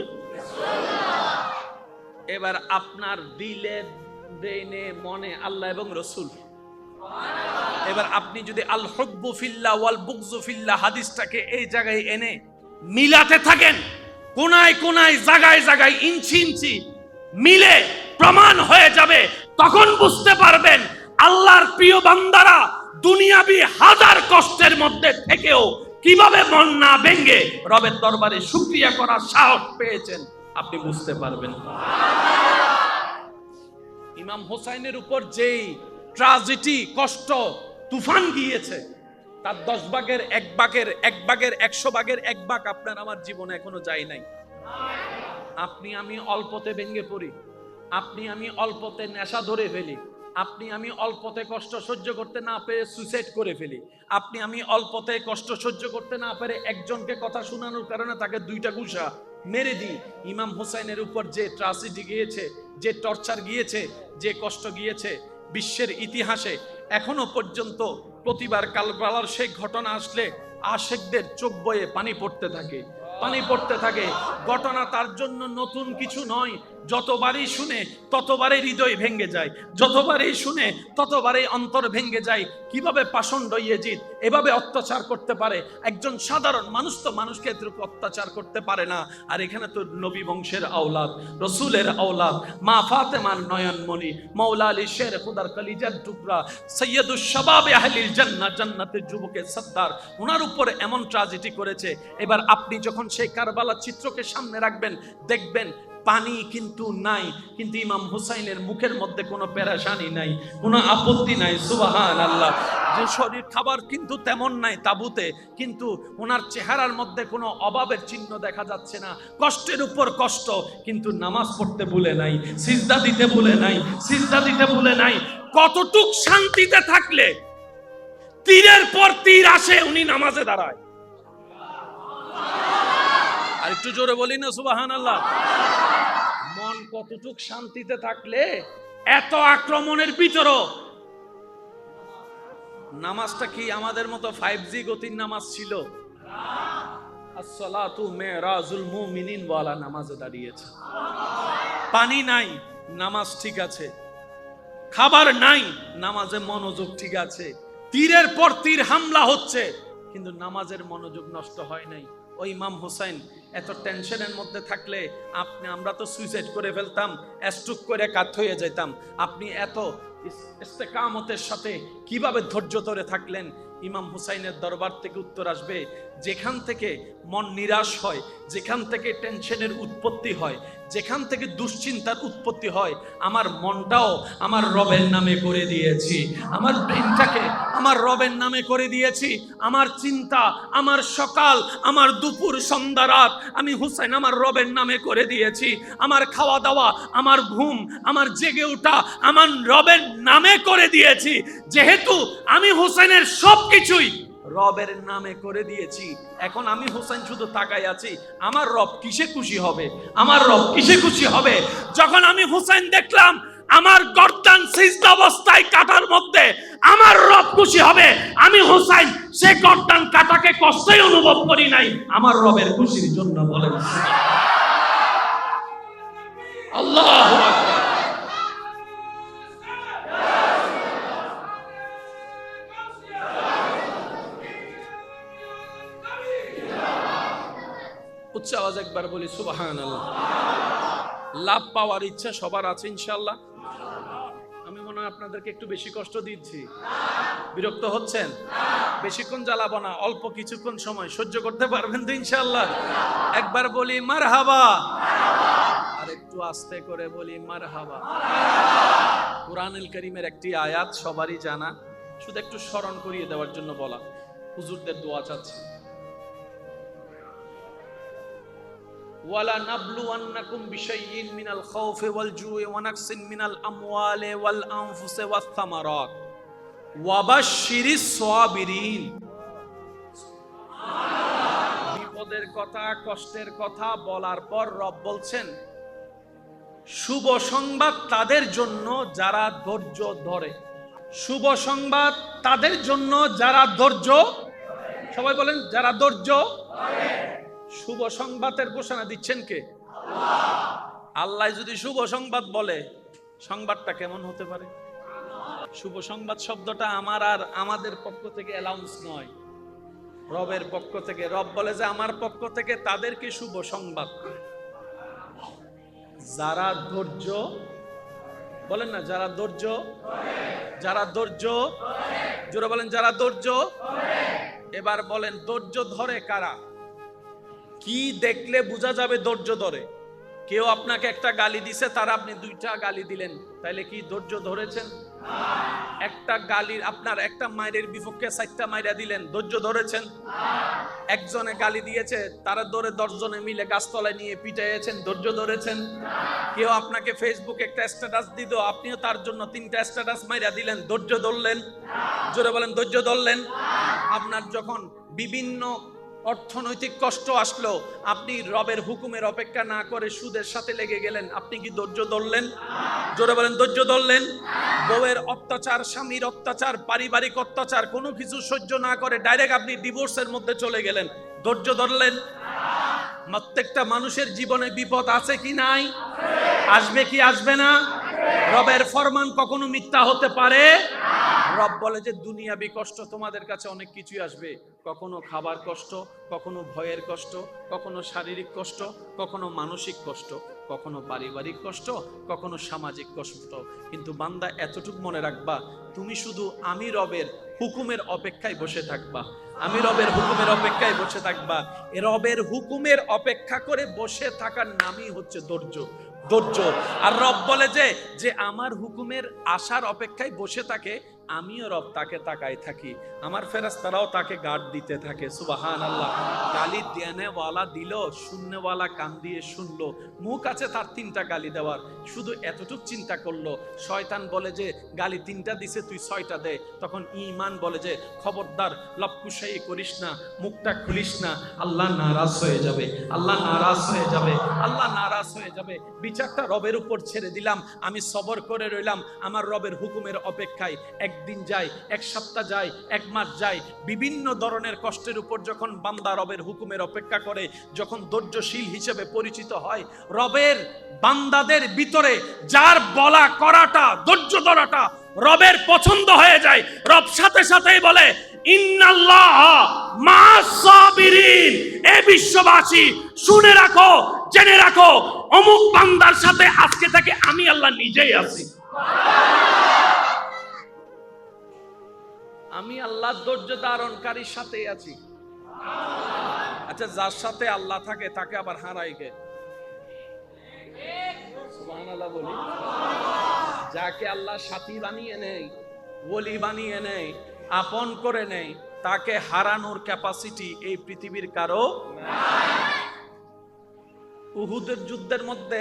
এবার আপনার দিলে, ব্রেনে, মনে আল্লাহ এবং রসুল। এবার আপনি যদি আল হুব্বু ফিল্লাহ ওয়াল বুগযু ফিল্লাহ হাদিসটাকে এই জায়গায় এনে মিলাতে থাকেন, কোনায় কোনায়, জায়গায় জায়গায়, ইঞ্চি ইঞ্চি মিলে প্রমাণ হয়ে যাবে, তখন বুঝতে পারবেন আল্লাহর প্রিয় বান্দারা দুনিয়াবি হাজার কষ্টের মধ্যে থেকেও কিভাবে মন না ভেঙে রবের দরবারে শুকরিয়া করার সাহস পেয়েছেন, আপনি বুঝতে পারবেন। ইমাম হোসাইনের উপর যেই ট্র্যাজেডি, কষ্ট, তুফান গিয়েছে, তার 10 ভাগের 1 ভাগের 1 ভাগের 100 ভাগের 1 ভাগ আপনার আমার জীবনে এখনো যায় নাই। আপনি আমি অল্পতে ভেঙে পড়ি, আপনি আমি অল্পতে নেশা ধরে ফেলি, আপনি আমি অল্পতে কষ্ট সহ্য করতে না পেরে সুইসাইড করে ফেলি, আপনি আমি অল্পতে কষ্ট সহ্য করতে না পেরে একজনকে কথা শোনানোর কারণে তাকে 2টা ঘুষা মেরে দিই। ইমাম হোসাইনের উপর যে ট্র্যাজেডি গিয়েছে, যে টর্চার গিয়েছে, যে কষ্ট গিয়েছে, বিশ্বের ইতিহাসে এখনো পর্যন্ত প্রতিবার কারবালার সেই ঘটনা আসলে আশেকদের চোখ বয়ে পানি পড়তে থাকে, পানি পড়তে থাকে। ঘটনা তার জন্য নতুন কিছু নয়, যতবারই শুনে ততবারই হৃদয় ভেঙে যায়, যতবারই শুনে ততবারই অন্তর ভেঙে যায়। কিভাবে পাষণ্ড ইয়েজিদ এভাবে অত্যাচার করতে পারে? একজন সাধারণ মানুষ তো মানুষকে এতটুকু অত্যাচার করতে পারে না। আর এখানে তো নবী বংশের আওলাদ, রসুলের আওলাদ, মা ফাতেমার নয়নমণি, মাওলা আলী শের খুদার কলিজার টুকরা, সৈয়দুশ শাবাবে আহলিল জান্নাহ, জান্নাতের যুবকের সর্দার, ওনার উপর এমন ট্র্যাজেডি করেছে। এবার আপনি যখন সেই কারবালার চিত্রকে সামনে রাখবেন, দেখবেন পানি কিন্তু নাই, কিন্তু ইমাম হুসাইনের মুখের মধ্যে কোনো পেরেশানি নাই, কোনো আপত্তি নাই। সুবহানাল্লাহ। যে শরীর খাবার কিন্তু তেমন নাই তাবুতে, কিন্তু ওনার চেহারার মধ্যে কোনো অভাবের চিহ্ন দেখা যাচ্ছে না। কষ্টের উপর কষ্ট, কিন্তু নামাজ পড়তে ভুলে নাই, সিজদা দিতে ভুলে নাই, সিজদা দিতে ভুলে নাই। কতটুক শান্তিতে থাকলে তীরের পর তীর আসে, উনি নামাজে দাঁড়ায়। আর একটু জোরে বলি না সুবহানাল্লাহ। মন কতটুক শান্তিতে থাকলে এত আক্রমণের ভিতরও নামাজটা কি আমাদের মতো 5G গতির নামাজ ছিল? আসসালাতু মিরাজুল মুমিনিন ওয়ালা নামাজে দাঁড়িয়েছে। পানি নাই, নামাজ ঠিক আছে। খাবার নাই, নামাজে মনোযোগ ঠিক আছে। তীরের পর তীর হামলা হচ্ছে, কিন্তু নামাজের মনোযোগ নষ্ট হয় নাই। ওই ইমাম হোসেন এত টেনশনের মধ্যে থাকলে আমরা তো সুইসাইড করে ফেলতাম, স্ট্রোক করে কাত হয়ে যেতাম। আপনি এত ইস্তেকামতের সাথে কিভাবে ধৈর্য ধরে থাকলেন? ইমাম হুসাইনের দরবার থেকে উত্তর আসবে, যেখান থেকে মন নিরাশ হয়, যেখান থেকে টেনশনের উৎপত্তি হয়, যেখান থেকে দুশ্চিন্তার উৎপত্তি হয়, আমার মনটাও আমার রবের নামে করে দিয়েছি, আমার ব্রেনটাকে আমার রবের নামে করে দিয়েছি। আমার চিন্তা, আমার সকাল, আমার দুপুর, সন্ধ্যা, রাত আমি হুসাইন আমার রবের নামে করে দিয়েছি। আমার খাওয়া দাওয়া, আমার ঘুম, আমার জেগে ওঠা আমার রবের নামে করে দিয়েছি। যেহেতু আমি হুসাইনের সবকিছুই রবের নামে করে দিয়েছি, এখন আমি হোসেন শুধু তাকাই আছি, আমার রব কিসে খুশি হবে? আমার রব কিসে খুশি হবে? যখন আমি হোসেন দেখলাম আমার গর্দান সিজদা অবস্থায় কাটার মধ্যে আমার রব খুশি হবে, আমি হোসেন সে গর্দান কাটাকে কষ্টই অনুভব করি নাই, আমার রবের খুশির জন্য। বলেন আল্লাহু আকবার। উচ্চ আওয়াজ একবার বলি সুবহানাল্লাহ। লাভ পাওয়ার ইচ্ছা সবার আছে ইনশাআল্লাহ। আমি মনে হয় আপনাদেরকে একটু বেশি কষ্ট দিচ্ছি, বিরক্ত হচ্ছেন? বেশিক্ষণ জ্বালাবো না, অল্প কিছুক্ষণ সময় সহ্য করতে পারবেন তো ইনশাআল্লাহ? একবার বলি মারহাবা, আর একটু আস্তে করে বলি মারহাবা। কুরআনুল কারীমের একটি আয়াত সবারই জানা, শুধু একটু স্মরণ করিয়ে দেওয়ার জন্য বলা। হুজুরদের দোয়া চাচ্ছি। ওয়ালা নাবলুওয়ান্নাকুম বিশাইইন মিনাল খাউফি ওয়াল জুই ওয়া নাকসিন মিনাল আমওয়ালি ওয়াল আনফুসি ওয়াস সামারাত ওয়া বাশশিরিস সাবিরিন। বিপদের কথা, কষ্টের কথা বলার পর রব বলছেন শুভ সংবাদ তাদের জন্য যারা ধৈর্য ধরে। শুভ সংবাদ তাদের জন্য যারা ধৈর্য, সবাই বলেন যারা ধৈর্য ধরে। শুভ সংবাদের ঘোষণা দিচ্ছেন কে? আল্লাহ যদি শুভ সংবাদ বলে, সংবাদটা কেমন হতে পারে? শুভ সংবাদ শব্দটা আমার আর আমাদের পক্ষ থেকে অ্যালাউন্স নয়, রবের পক্ষ থেকে। রব বলে যে আমার পক্ষ থেকে তাদেরকে শুভ সংবাদ, যারা ধৈর্য, বলেন না যারা ধৈর্য, যারা ধৈর্য, জোরে বলেন যারা ধৈর্য। এবার বলেন ধৈর্য ধরে কারা? কি দেখলে বোঝা যাবে ধৈর্য ধরে? কেউ আপনাকে একটা গালি দিছে, তার আপনি দুইটা গালি দিলেন, তাইলে কি ধৈর্য ধরেছেন? একটা গালির আপনার একটা মায়ের বিপক্ষে 4টা মাইরা দিলেন, ধৈর্য ধরেছেন? একজনে গালি দিয়েছে, তারা ধরে 10 জনে মিলে গাছতলায় নিয়ে পিটাইয়েছেন, ধৈর্য ধরেছেন? কেউ আপনাকে ফেসবুকে একটা স্ট্যাটাস দিল, আপনিও তার জন্য 3টা স্ট্যাটাস মাইরা দিলেন, ধৈর্য ধরলেন? জোরে বলেন ধৈর্য ধরলেন? আপনার যখন বিভিন্ন অর্থনৈতিক কষ্ট আসলো, আপনি রবের হুকুমের অপেক্ষা না করে সুদের সাথে লেগে গেলেন, আপনি কি ধৈর্য ধরলেন? জোরে বলেন ধৈর্য ধরলেন? বউয়ের অত্যাচার, স্বামীর অত্যাচার, পারিবারিক অত্যাচার, কোনো কিছু সহ্য না করে ডাইরেক্ট আপনি ডিভোর্সের মধ্যে চলে গেলেন, ধৈর্য ধরলেন? প্রত্যেকটা মানুষের জীবনে বিপদ আছে কি নাই? আসবে কি আসবে না? রবের ফরমান কখনো মিথ্যা হতে পারে? রব বলে যে দুনিয়াবি কষ্ট তোমাদের কাছে অনেক কিছুই আসবে, কখনো খাবার কষ্ট, কখনো ভয়ের কষ্ট, কখনো শারীরিক কষ্ট, কখনো মানসিক কষ্ট, কখনো পারিবারিক কষ্ট, কখনো সামাজিক কষ্ট। কিন্তু বান্দা এতটুকু মনে রাখবা, তুমি শুধু আমি রবের হুকুমের অপেক্ষায় বসে থাকবা, আমি রবের হুকুমের অপেক্ষায় বসে থাকবা। এ রবের হুকুমের অপেক্ষা করে বসে থাকার নামই হচ্ছে ধৈর্য, ধৈর্য। আর রব বলে যে আমার হুকুমের আশার অপেক্ষায় বসে থাকে, আমিও রব তাকে তাকায় থাকি, আমার ফেরেশতারাও তাকে গার্ড দিতে থাকে। সুবহানাল্লাহ। গালি দেনেওয়ালা দিল, শুননেওয়ালা কান দিয়ে শুনলো, মুখ আছে তার 3টা গালি দেওয়ার, শুধু এতটুকু চিন্তা করলো। শয়তান বলে যে গালি 3টা দিছে, তুই 6টা দে। তখন ঈমান বলে যে খবরদার লপকুশাই করিস না, মুখটা খুলিস না, আল্লাহ নারাজ হয়ে যাবে, আল্লাহ নারাজ হয়ে যাবে, আল্লাহ নারাজ হয়ে যাবে। বিচারটা রবের উপর ছেড়ে দিলাম, আমি সবর করে রইলাম আমার রবের হুকুমের অপেক্ষায়। একদিন যায়, 1 সপ্তাহ যায়, 1 মাস যায়, বিভিন্ন ধরনের কষ্টের উপর যখন বান্দা রবের হুকুমের অপেক্ষা করে, যখন ধৈর্যশীল হিসেবে পরিচিত হয়, রবের বান্দাদের ভিতরে যার বলা করাটা, ধৈর্য ধরাটা রবের পছন্দ হয়ে যায়, রব সাথে সাথেই বলে ইন্নাল্লাহ মা'আস সাবিরিন। এ বিশ্ববাসী শুনে রাখো, জেনে রাখো, অমুক বান্দার সাথে আজকে থেকে আমি আল্লাহ নিজেই আছি। আমি আল্লাহ ধৈর্য ধারণকারীর সাথেই আছি। আচ্ছা, যার সাথে আল্লাহ থাকে তাকে আবার হারাই কে? সুবহানাল্লাহ বলি। যাকে আল্লাহ সাথী বানিয়ে নেয়, ওলি বানিয়ে নেয়, আপন করে নেয়, তাকে হারানোর ক্যাপাসিটি এই পৃথিবীর কারো নাই। উহুদের যুদ্ধের মধ্যে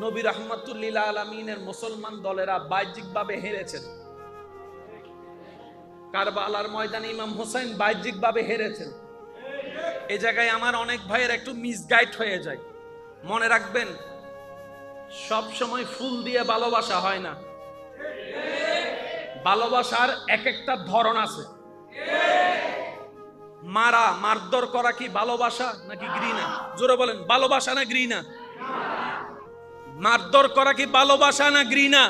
নবী রাহমাতুল লিল আলামিনের মুসলমান দলেরা বাহ্যিকভাবে হেরেছেন। কারবালার ময়দানে ইমাম হোসেন বাহ্যিকভাবে হেরেছেন। এই জায়গায় আমার অনেক ভাইয়ের একটু মিসগাইড হয়ে যায়। মনে রাখবেন, সব সময় ফুল দিয়ে ভালোবাসা হয় না, ভালোবাসার এক একটা ধরন আছে। মারধর করা কি ভালোবাসা নাকি ঘৃণা? জোরে বলেন, ভালোবাসা না ঘৃণা? মারধর করা কি ভালোবাসা না ঘৃণা?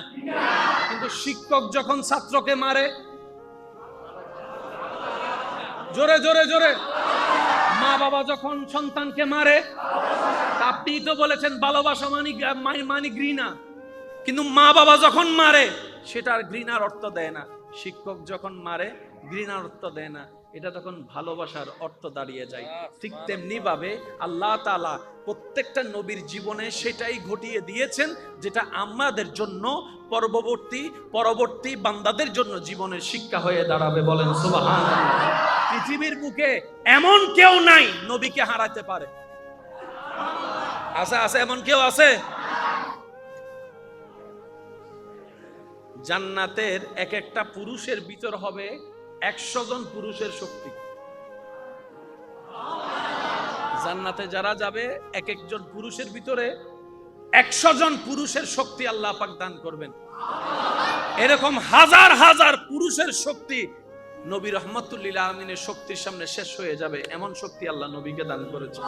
কিন্তু শিক্ষক যখন ছাত্রকে মারে, জোরে জোরে জোরে, মা বাবা যখন সন্তানকে মারে, আপনি তো বলেছেন ভালোবাসা মানে ঘৃণা, কিন্তু মা বাবা যখন মারে সেটার ঘৃণার অর্থ দেয় না। শিক্ষক যখন মারে ঘৃণার অর্থ দেয় না, এটা তখন ভালোবাসার অর্থ দাঁড়িয়ে যায়। ঠিক তেমনি ভাবে আল্লাহ তাআলা প্রত্যেকটা নবীর জীবনে সেটাই ঘটিয়ে দিয়েছেন, যেটা আমাদের জন্য পরবর্তী বান্দাদের জন্য জীবনের শিক্ষা হয়ে দাঁড়াবে। বলেন সুবহানাল্লাহ। পৃথিবীর বুকে এমন কেউ নাই নবীকে হারাতে পারে। আছে এমন কেউ আছে? জান্নাতের এক একটা পুরুষের ভিতর হবে 100 জন পুরুষের শক্তি। জান্নাতে যারা যাবে এক একজন পুরুষের ভিতরে 100 জন পুরুষের শক্তি আল্লাহ পাক দান করবেন। এরকম হাজার হাজার পুরুষের শক্তি নবী রহমাতুল লিল আলামিনের শক্তির সামনে শেষ হয়ে যাবে, এমন শক্তি আল্লাহ নবীকে দান করেছে।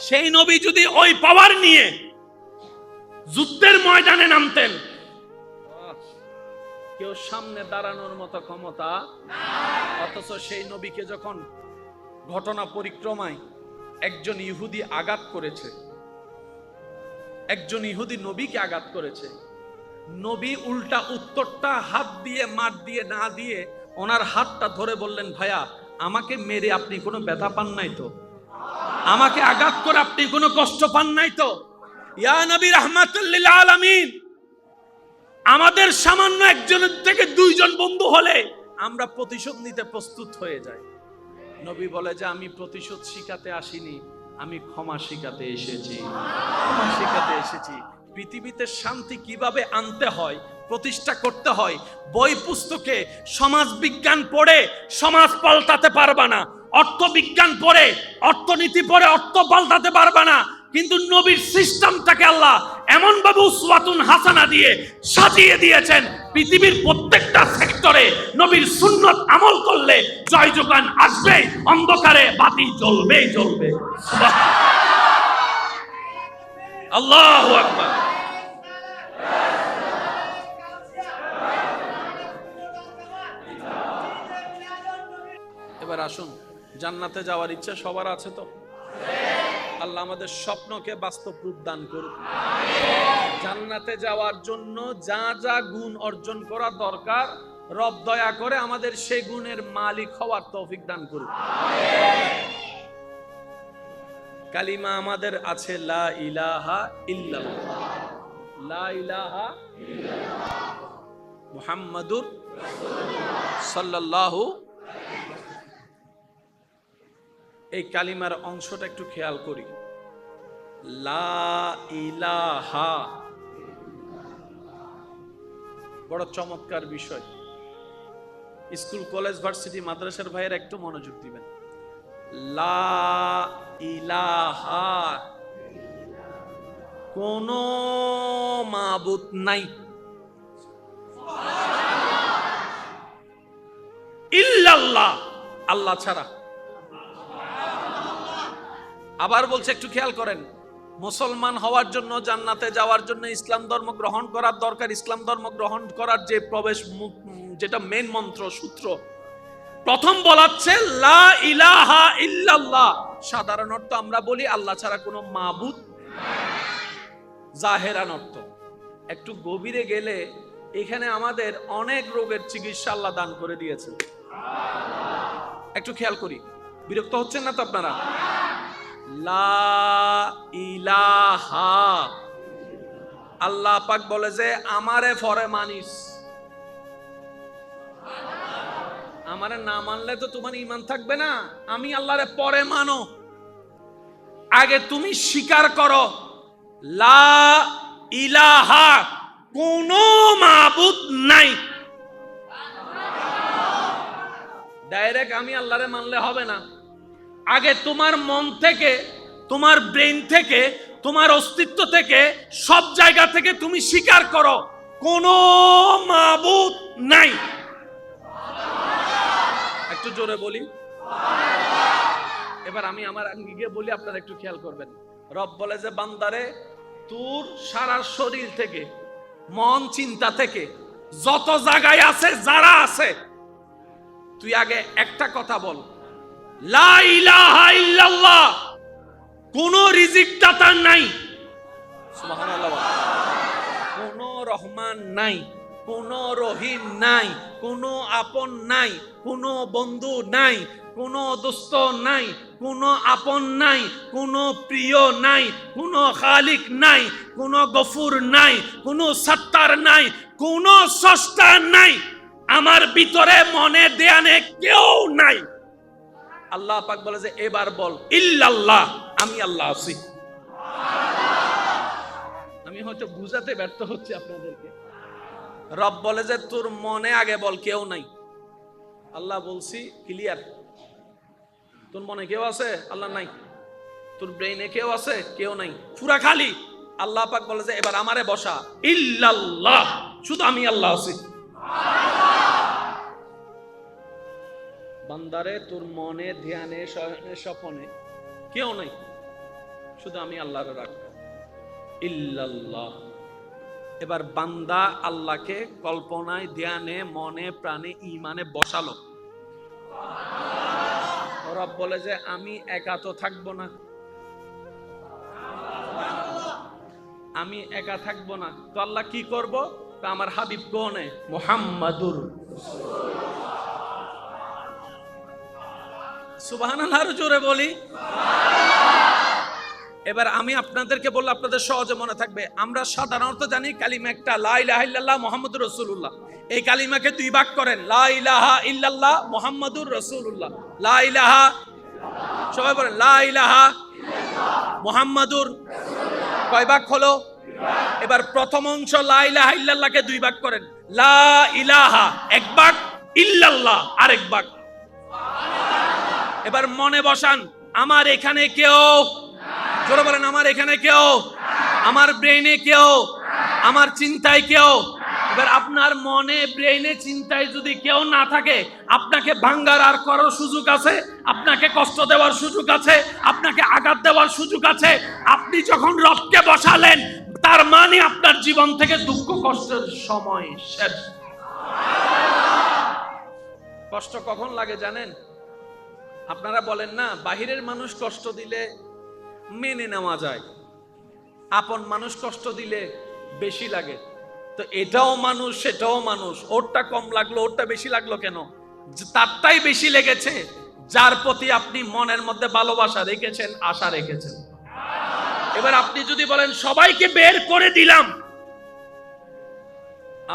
সেই নবী যদি ওই পাওয়ার নিয়ে যুদ্ধের ময়দানে নামতেন, কেউ সামনে দাঁড়ানোর মতো ক্ষমতা নাই। অথচ সেই নবীকে যখন ঘটনা পরিক্রমায় একজন ইহুদি আঘাত করেছে, একজন ইহুদি নবীকে আঘাত করেছে, নবী উল্টা উত্তরটা হাত দিয়ে মার দিয়ে না দিয়ে ওনার হাতটা ধরে বললেন, ভাইয়া আমাকে মেরে আপনি কোনো ব্যথা পান নাই তো? আমাকে আঘাত করে আপনি কোনো কষ্ট পান নাই তো? ইয়া নবী রাহমাতুল লিল আলামিন, আমাদের সামান্য একজনের থেকে 2 জন বন্ধু হলে আমরা প্রতিশোধ নিতে প্রস্তুত হয়ে যাই। নবী বলে যে আমি প্রতিশোধ শিখাতে আসিনি, আমি ক্ষমা শিখাতে এসেছি। ক্ষমা শিখাতে এসেছি। পৃথিবীতে শান্তি কিভাবে আনতে হয়, প্রতিষ্ঠা করতে হয়, বই পুস্তকে সমাজ বিজ্ঞান পড়ে সমাজ পাল্টাতে পারবা না, অর্থবিজ্ঞান পড়ে অর্থনীতি পড়ে অর্থ পাল্টাতে পারবা না। কিন্তু নবীর সিস্টেমটাকে আল্লাহ এমন ভাবে উসওয়াতুন হাসানা দিয়ে সাজিয়ে দিয়েছেন, পৃথিবীর প্রত্যেকটা সেক্টরে নবীর সুন্নত আমল করলে জয় যোগান আসবে, অন্ধকারে বাতি জ্বলবেই জ্বলবে। আল্লাহু আকবার। এবার আসুন, জান্নাতে যাওয়ার ইচ্ছা সবার আছে তো? আল্লাহ আমাদের স্বপ্নকে বাস্তব রূপ দান করুন। জান্নাতে যাওয়ার জন্য যা যা গুণ অর্জন করা দরকার, রব দয়া করে আমাদের সেই গুণের মালিক হওয়ার তৌফিক দান করুন। কালিমা আমাদের আছে লা ইলাহা ইল্লাল্লাহ, লা ইলাহা ইল্লাল্লাহ মুহাম্মাদুর সাল্লাল্লাহু। এই কালিমার অংশটা একটু খেয়াল করি, লা ইলাহা, বড় চমৎকার বিষয়। স্কুল কলেজ ভার্সিটি মাদ্রাসার ভাইয়ের একটু মনোযোগ দিবেন। লা ইলাহা, কোন মাবুদ নাই, ইল্লাল্লাহ, আল্লাহ ছাড়া। আবার বলছে, একটু খেয়াল করেন, মুসলমান হওয়ার জন্য, জান্নাতে যাওয়ার জন্য ইসলাম ধর্ম গ্রহণ করার দরকার। ইসলাম ধর্ম গ্রহণ করার যে প্রবেশ, যেটা মেন মন্ত্র সূত্র, প্রথম বলাচ্ছে লা ইলাহা ইল্লাল্লাহ। সাধারণ অর্থ আমরা বলি আল্লাহ ছাড়া কোনো মাবুদ, জাহেরান অর্থ। একটু গভীরে গেলে এখানে আমাদের অনেক রোগের চিকিৎসা আল্লাহ দান করে দিয়েছেন। একটু খেয়াল করি, বিরক্ত হচ্ছেন না তো আপনারা? লা ইলাহা, আল্লাহ পাক বলে যে আমারে ফরে মানিস, আমারে না মানলে তো তোমার ঈমান থাকবে না। আমি আল্লাহরে পরে মানো, আগে তুমি স্বীকার করো লা ইলাহা, কোন মাবুদ নাই। ডাইরেক্ট আমি আল্লাহরে মানলে হবে না, আগে তোমার মন থেকে, তোমার ব্রেন থেকে, তোমার অস্তিত্ব থেকে, সব জায়গা থেকে তুমি স্বীকার করো কোন মাবুদ নাই। একটু জোরে বলি। এবার আমি আমার আঙ্গিকে বলি, আপনারা একটু খেয়াল করবেন। রব বলে যে বান্দারে, তোর সারা শরীর থেকে, মন চিন্তা থেকে, যত জায়গায় আছে, যারা আছে, তুই আগে একটা কথা বল, লা ইলাহা ইল্লাল্লাহ, কোন রিজিক দাতার নাই, সুবহানাল্লাহ, কোন রহমান নাই, কোন রহিম নাই, কোন আপন নাই, কোন বন্ধু নাই, কোন দোস্ত নাই, কোন আপন নাই, কোন প্রিয় নাই, কোন খালিক নাই, কোন গফুর নাই, কোন সত্তার নাই, কোন স্রষ্টা নাই, আমার ভিতরে মনে ধ্যানে কেউ নাই। আল্লাহ পাক বলে যে এবার বল ইল্লাল্লাহ, আমি আল্লাহ আছি। আমি হয়তো বুঝাতে ব্যর্থ হচ্ছি আপনাদেরকে। রব বলে যে তোর মনে আগে বল কেউ নাই। আল্লাহ বলছি ক্লিয়ার, তোর মনে কেউ আছে? আল্লাহ নাই। তোর ব্রেইনে কেউ আছে? কেউ নাই, পুরা খালি। আল্লাহ পাক বলে যে এবার আমারে বসা ইল্লাল্লাহ, শুধু আমি আল্লাহ আছি। বান্দারে তোর মনে ধ্যানে শয়নে স্বপনে কেউ নাই, শুধু আমি আল্লাহর রাখ ইল্লাল্লাহ। এবার বান্দা আল্লাহকে কল্পনায় ধ্যানে মনে প্রাণে ঈমানে বসালো। রব বলে যে আমি একা তো থাকবো না, আমি একা থাকবো না, তো আল্লাহ কি করব? আমার হাবিব কোনে? মুহাম্মাদুর সুবহানাল্লাহ, আরো জোরে বলি। এবার আমি আপনাদেরকে বললে আপনাদের সহজে মনে থাকবে। আমরা সাধারণত জানি কালিমা একটা, লা ইলাহা ইল্লাল্লাহ মুহাম্মাদুর রাসূলুল্লাহ। এই কালিমাকে দুই ভাগ করেন, লা ইলাহা ইল্লাল্লাহ মুহাম্মাদুর রাসূলুল্লাহ। লা ইলাহা, সবাই বলেন লা ইলাহা মুহাম্মাদুর। কয় ভাগ হলো? এবার প্রথম অংশ লা ইলাহা ইল্লাল্লাহকে দুই ভাগ করেন, লা ইলাহা এক ভাগ, ইল্লাল্লাহ আরেক ভাগ। এবার মনে বসান, আমার এখানে কেউ, জোরে বলেন আমার এখানে কেউ, আমার ব্রেইনে কেউ, আমার চিন্তায় কেউ। এবার আপনার মনে ব্রেইনে চিন্তায় যদি কেউ না থাকে, আপনাকে ভাঙ্গার আর করার সুযোগ আছে, আপনাকে কষ্ট দেওয়ার সুযোগ আছে, আপনাকে আঘাত দেওয়ার সুযোগ আছে। আপনি যখন রবকে বসালেন, তার মানে আপনার জীবন থেকে দুঃখ কষ্টের সময় শেষ। কষ্ট কখন লাগে জানেন? আপনারা বলেন না বাহিরের মানুষ কষ্ট দিলে মেনে নেওয়া যায়, আপন মানুষ কষ্ট দিলে বেশি লাগে। তো এটাও মানুষ সেটাও মানুষ, ওরটা কম লাগলো ওরটা বেশি লাগলো কেন? তারটাই বেশি লেগেছে যার প্রতি আপনি মনের মধ্যে ভালোবাসা রেখেছেন, আশা রেখেছেন। এবার আপনি যদি বলেন সবাইকে বের করে দিলাম,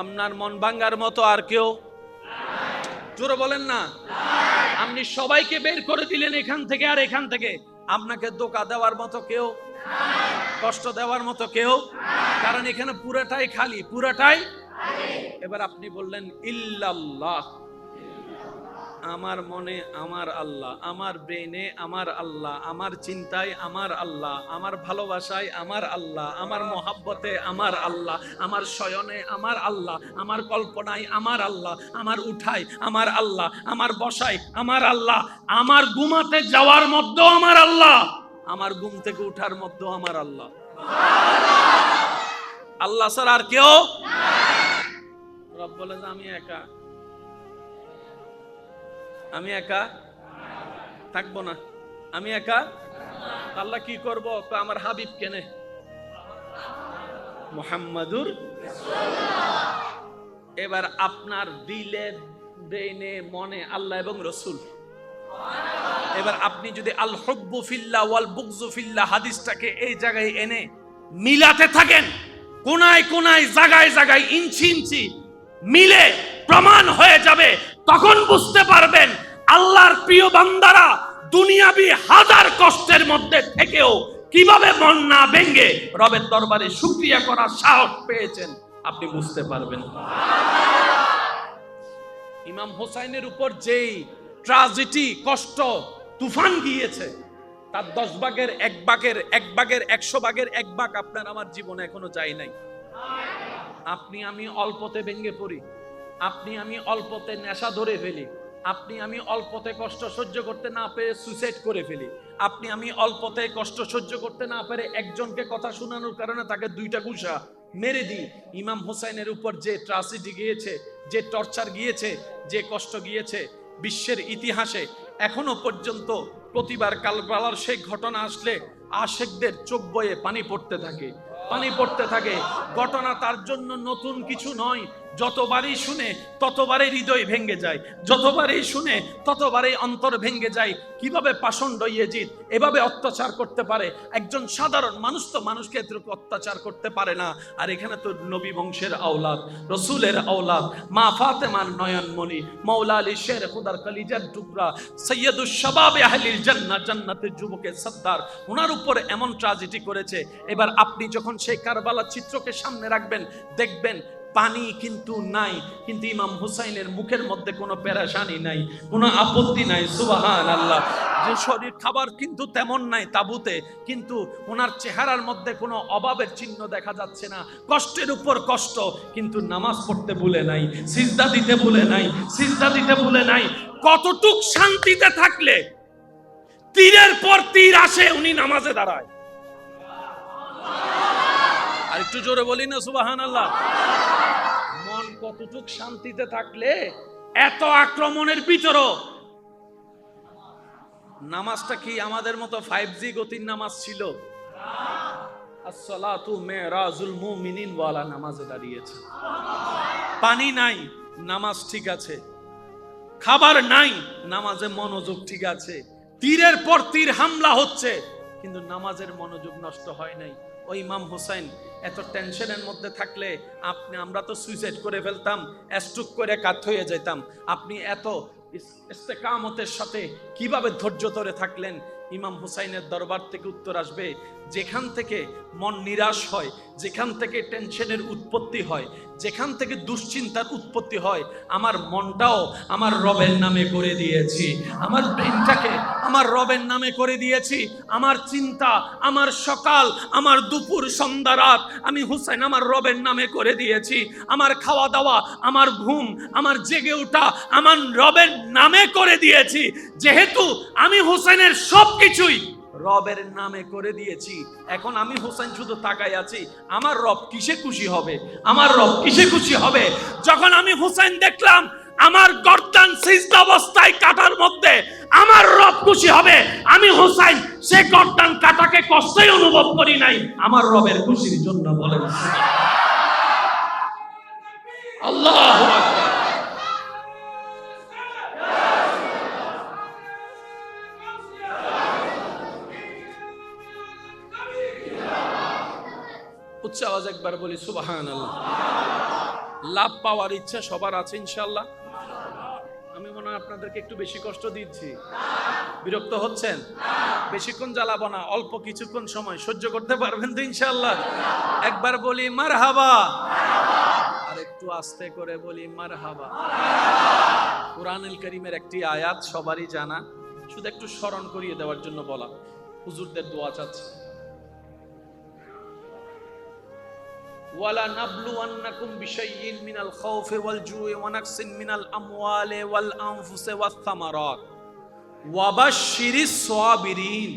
আপনার মন ভাঙ্গার মতো আর কেউ? জোরে বলেন না। আপনি সবাইকে বের করে দিলেন এখান থেকে আর এখান থেকে, আপনাকে ধোঁকা দেওয়ার মতো কেউ, কষ্ট দেওয়ার মতো কেউ, কারণ এখানে পুরাটাই খালি, পুরাটাই। এবার আপনি বললেন ইল্লাল্লাহ, আমার মনে আমার আল্লাহ, আমার ব্রেনে আমার আল্লাহ, আমার চিন্তায় আমার আল্লাহ, আমার ভালোবাসায় আমার আল্লাহ, আমার মহাব্বতে আমার আল্লাহ, আমার শয়নে আমার আল্লাহ, আমার কল্পনায় আমার আল্লাহ, আমার উঠায় আমার আল্লাহ, আমার বসায় আমার আল্লাহ, আমার ঘুমাতে যাওয়ার মধ্যেও আমার আল্লাহ, আমার ঘুম থেকে উঠার মধ্যেও আমার আল্লাহ। আল্লাহ ছাড়া আর কেউ? রব বলে যে আমি একা, আমি একা থাকবো না, আমি একা। আল্লাহ কি করব? আমার হাবিব কেনে মুহাম্মাদুর। এবার আপনার দিলে ব্রেইনে মনে আল্লাহ এবং রসুল। এবার আপনি যদি আল হুব্বু ফিল্লাহ ওয়াল বুগযু ফিল্লাহ হাদিসটাকে এই জায়গায় এনে মিলাতে থাকেন, কোনায় কোনায় জায়গায় জায়গায় ইঞ্চি ইঞ্চি মিলে প্রমাণ হয়ে যাবে, তখন বুঝতে পারবেন আল্লাহর প্রিয় বান্দারা দুনিয়াবি হাজার কষ্টের মধ্যে থেকেও কিভাবে মন না ভেঙে রবের দরবারে শুকরিয়া করার সাহস পেয়েছেন, আপনি বুঝতে পারবেন। ইমাম হোসাইনের উপর যেই ট্র্যাজেডি, কষ্ট, তুফান গিয়েছে, তার 10 ভাগের 1 ভাগের 100 ভাগের 1 ভাগ আপনার আমার জীবনে এখনো যায় নাই। আপনি আমি অল্পতে ভেঙে পড়ি, আপনি আমি অল্পতে নেশা ধরে ফেলি, আপনি আমি অল্পতে কষ্ট সহ্য করতে না পেরে সুইসাইড করে ফেলি, আপনি আমি অল্পতে কষ্ট সহ্য করতে না পেরে একজনকে কথা শোনানোর কারণে তাকে 2টা ঘুষা মেরে দিই। ইমাম হোসাইনের উপর যে ট্র্যাজেডি গিয়েছে, যে টর্চার গিয়েছে, যে কষ্ট গিয়েছে, বিশ্বের ইতিহাসে এখনো পর্যন্ত প্রতিবার কারবালার সেই ঘটনা আসলে আশেকদের চোখ বয়ে পানি পড়তে থাকে, পানি পড়তে থাকে। ঘটনা তার জন্য নতুন কিছু নয়, যতবারই শুনে ততবারই হৃদয় ভেঙে যায়, যতবারই শুনে ততবারই অন্তর ভেঙে যায়। কিভাবে পাষণ্ড ইয়েজিদ এভাবে অত্যাচার করতে পারে? একজন সাধারণ মানুষ তো মানুষকে এতটুকু অত্যাচার করতে পারে না। আর এখানে তো নবী বংশের আওলাদ, রসুলের আওলাদ, মা ফাতেমার নয়নমণি, মৌলা আলী শের খুদার কলিজার টুকরা, সৈয়দুশ শাবাবে আহলিল জান্নাহ, জান্নাতের যুবকের সর্দার, ওনার উপর এমন ট্র্যাজেডি করেছে। এবার আপনি যখন সেই কারবালার চিত্রকে সামনে রাখবেন, দেখবেন পানি কিন্তু নাই, কিন্তু ইমাম হুসাইনের মুখের মধ্যে কোনো পেরেশানি নাই, কোনো আপত্তি নাই। সুবহানাল্লাহ। যে শরীর খাবার কিন্তু তেমন নাই তাবুতে, কিন্তু ওনার চেহারার মধ্যে কোনো অভাবের চিহ্ন দেখা যাচ্ছে না। কষ্টের উপর কষ্ট, কিন্তু নামাজ পড়তে ভুলে নাই, সিজদা দিতে ভুলে নাই, সিজদা দিতে ভুলে নাই। কতটুক শান্তিতে থাকলে তীরের পর তীর আসে, উনি নামাজে দাঁড়ায়। আর একটু জোরে বলি না সুবহানাল্লাহ। মন কতটুক শান্তিতে থাকলে এত আক্রমণের ভিতরও নামাজটা কি আমাদের মতো 5G গতির নামাজ ছিল? আসসালাতু মিরাজুল মুমিনিন ওয়ালা নামাজে দাঁড়িয়েছে। পানি নাই, নামাজ ঠিক আছে। খাবার নাই, নামাজে মনোযোগ ঠিক আছে। তীরের পর তীর হামলা হচ্ছে, কিন্তু নামাজের মনোযোগ নষ্ট হয় নাই। ওই ইমাম হুসাইন এত টেনশনের মধ্যে থাকলে আমরা তো সুইসাইড করে ফেলতাম, স্ট্রোক করে কাত হয়ে যেতাম। আপনি এত ইস্তেকামতের সাথে কিভাবে ধৈর্য ধরে থাকলেন? ইমাম হুসাইনের দরবার থেকে উত্তর আসবে, যেখান থেকে মন নিরাশ হয়, যেখান থেকে টেনশনের উৎপত্তি হয়, যেখান থেকে দুশ্চিন্তার উৎপত্তি হয়, আমার মনটাও আমার রবের নামে করে দিয়েছি, আমার ব্রেনটাকে আমার রবের নামে করে দিয়েছি। আমার চিন্তা, আমার সকাল, আমার দুপুর, সন্ধ্যা, রাত আমি হুসাইন আমার রবের নামে করে দিয়েছি। আমার খাওয়া দাওয়া, আমার ঘুম, আমার জেগে ওঠা আমার রবের নামে করে দিয়েছি। যেহেতু আমি হুসাইনের সবকিছুই রবের নামে করে দিয়েছি, এখন আমি হোসেন শুধু তাকাই আছি, আমার রব কিসে খুশি হবে? আমার রব কিসে খুশি হবে? যখন আমি হোসেন দেখলাম আমার গর্দান সিজদা অবস্থায় কাটার মধ্যে, আমার রব খুশি হবে। আমি হোসেন সে গর্দান কাটাকে কষ্টই অনুভব করি নাই, আমার রবের খুশির জন্য। বলেন আল্লাহু আকবার। উচ্চ আওয়াজ একবার বলি সুবহানাল্লাহ। লাভ পাওয়ার ইচ্ছা সবার আছে ইনশাআল্লাহ। আমি মনে হয় আপনাদেরকে একটু বেশি কষ্ট দিচ্ছি, বিরক্ত হচ্ছেন? বেশিক্ষণ জ্বালাবো না, অল্প কিছুক্ষণ সময় সহ্য করতে পারবেন তো ইনশাআল্লাহ? একবার বলি মারহাবা, আর একটু আস্তে করে বলি মারহাবা। কুরআনুল কারীমের একটি আয়াত সবারই জানা, শুধু একটু স্মরণ করিয়ে দেওয়ার জন্য বলা। হুজুরদের দোয়া চাচ্ছি। ওয়ালা নাবলুওয়ান্নাকুম বিশাইইন মিনাল খাউফি ওয়াল জুই ওয়া নাকসিন মিনাল আমওয়ালি ওয়াল আনফুসি ওয়াস সামারাত ওয়া বাশশিরিস সাবিরিন।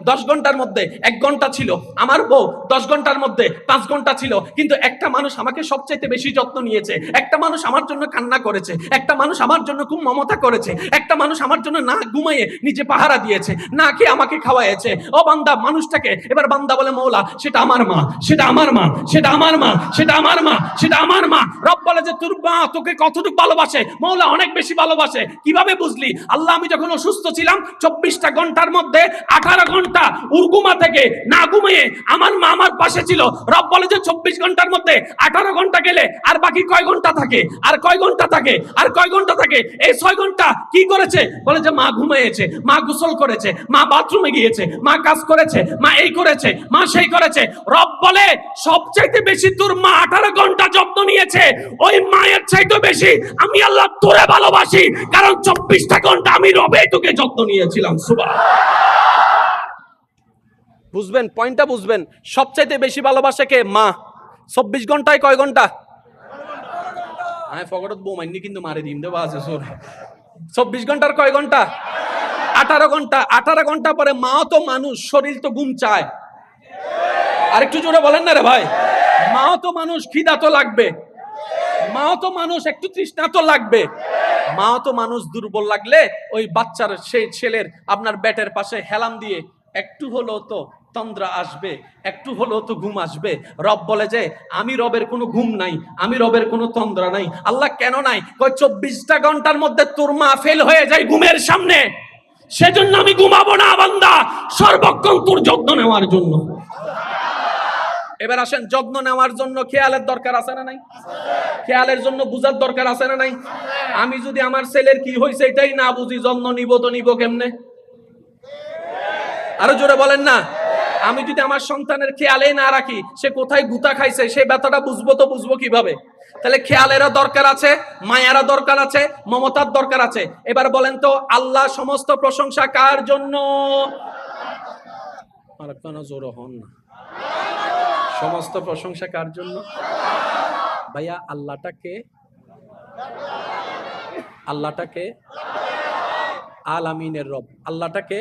10 ঘন্টার মধ্যে 1 ঘন্টা ছিল, আমার বউ 10 ঘন্টার মধ্যে 5 ঘন্টা ছিল, কিন্তু একটা মানুষ আমাকে সবচাইতে বেশি যত্ন নিয়েছে, একটা মানুষ আমার জন্য কান্না করেছে, একটা মানুষ আমার জন্য খুব মমতা করেছে, একটা মানুষ আমার জন্য না ঘুমাইয়ে নিজে পাহারা দিয়েছে, না খেয়ে আমাকে খাওয়াইছে। ও বান্দা, মানুষটাকে এবার বান্দা বলে মওলা সেটা আমার মা, সেটা আমার মা, সেটা আমার মা, সেটা আমার মা, সেটা আমার মা। রব বলে যে তোর মা তোকে কতটুকু ভালোবাসে? মওলা অনেক বেশি ভালোবাসে। কিভাবে বুঝলি? আল্লাহ, আমি যখন অসুস্থ ছিলাম 24টা ঘন্টার মধ্যে 18 ঘন্টা উর্গুমা থেকে না ঘুমিয়ে আমার মা আমার পাশে ছিল। রব বলে যে 24 ঘন্টার মধ্যে 18 ঘন্টা গেলে আর বাকি কয় ঘন্টা থাকে? আর কয় ঘন্টা থাকে? আর কয় ঘন্টা থাকে? এই 6 ঘন্টা কি করেছে? বলে যে মা ঘুমিয়েছে, মা গোসল করেছে, মা বাথরুমে গিয়েছে, মা কাজ করেছে, মা এই করেছে, মা সেই করেছে। রব বলে সবচাইতে বেশি তোর মা 18 ঘন্টা যত্ন নিয়েছে, ওই মায়ের চাইতে বেশি আমি আল্লাহ তোরে ভালোবাসি, কারণ 24টা ঘন্টা আমি রবে তোকে যত্ন নিয়েছিলাম। সুবহানাল্লাহ। বুঝবেন, পয়েন্টটা বুঝবেন। সবচাইতে বেশি ভালোবাসে কে? মা। 24 ঘন্টায় কয় ঘন্টা? ফগরত বউ মাইনি কিন্তু মারে দিন দেওয়া আছে সোর। 24 ঘন্টার কয় ঘন্টা? 18 ঘন্টা। 18 ঘন্টা পরে মাও তো মানুষ, শরীর তো ঘুম চায়। আর একটু জোরে বলেন না রে ভাই। মাও তো মানুষ, খিদা তো লাগবে। মাও তো মানুষ, একটু তৃষ্ণা তো লাগবে। মাও তো মানুষ, দুর্বল লাগলে ওই বাচ্চার সেই ছেলের আপনার ব্যাটের পাশে হেলাম দিয়ে একটু হলেও তো তন্দ্রা আসবে, একটু হলেও তো ঘুম আসবে। রব বলে যে আমি রবের কোনো ঘুম নাই, আমি রবের কোনো তন্দ্রা নাই। আল্লাহ কেন নাই? কই 24টা ঘন্টার মধ্যে তোর মা ফেল হয়ে যায় ঘুমের সামনে, সেজন্য আমি ঘুমাবো না বান্দা, সর্বক্ষণ তোর যত্ন নেওয়ার জন্য। এবার আসেন, যত্ন নেওয়ার জন্য খেয়ালের দরকার আছে না নাই? খেয়ালের জন্য বুঝার দরকার আছে না নাই? আমি যদি আমার ছেলের কি হয়েছে এটাই না বুঝি, যত্ন নিব তো নিব কেমনে? আরো জোরে বলেন না। আমি যদি আমার সন্তানের খেয়ালে না রাখি, সে কোথায় গুতা খাইছে সেই ব্যথাটা বুঝবো তো বুঝবো কিভাবে? তাহলে খেয়ালেরও দরকার আছে, মায়ারও দরকার আছে, মমতার দরকার আছে। এবার বলেন তো, আল্লাহ সমস্ত প্রশংসা কার জন্য? আর কেন জোরে হন না? সমস্ত প্রশংসা কার জন্য? ভাইয়া, আল্লাহটাকে আলামিনের রব। আল্লাহটাকে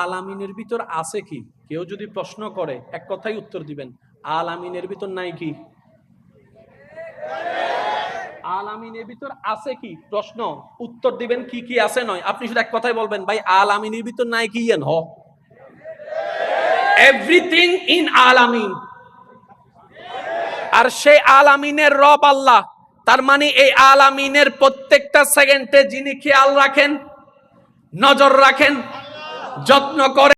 আলামিনের ভিতর আছে কি? কেউ যদি প্রশ্ন করে এক কথাই উত্তর দিবেন, আলামিনের ভিতর নাই কি? আলামিনের ভিতর আছে কি? প্রশ্ন, উত্তর দিবেন কি কি আছে নয়। আপনি শুধু এক কথাই বলবেন, ভাই আলামিনের ভিতর নাই কি? এভরিথিং ইন আলামিন। আর সেই আলামিনের রব আল্লাহ। তার মানে এই আলামিনের প্রত্যেকটা সেকেন্ডে যিনি খেয়াল রাখেন, নজর রাখেন, যত্ন করেন,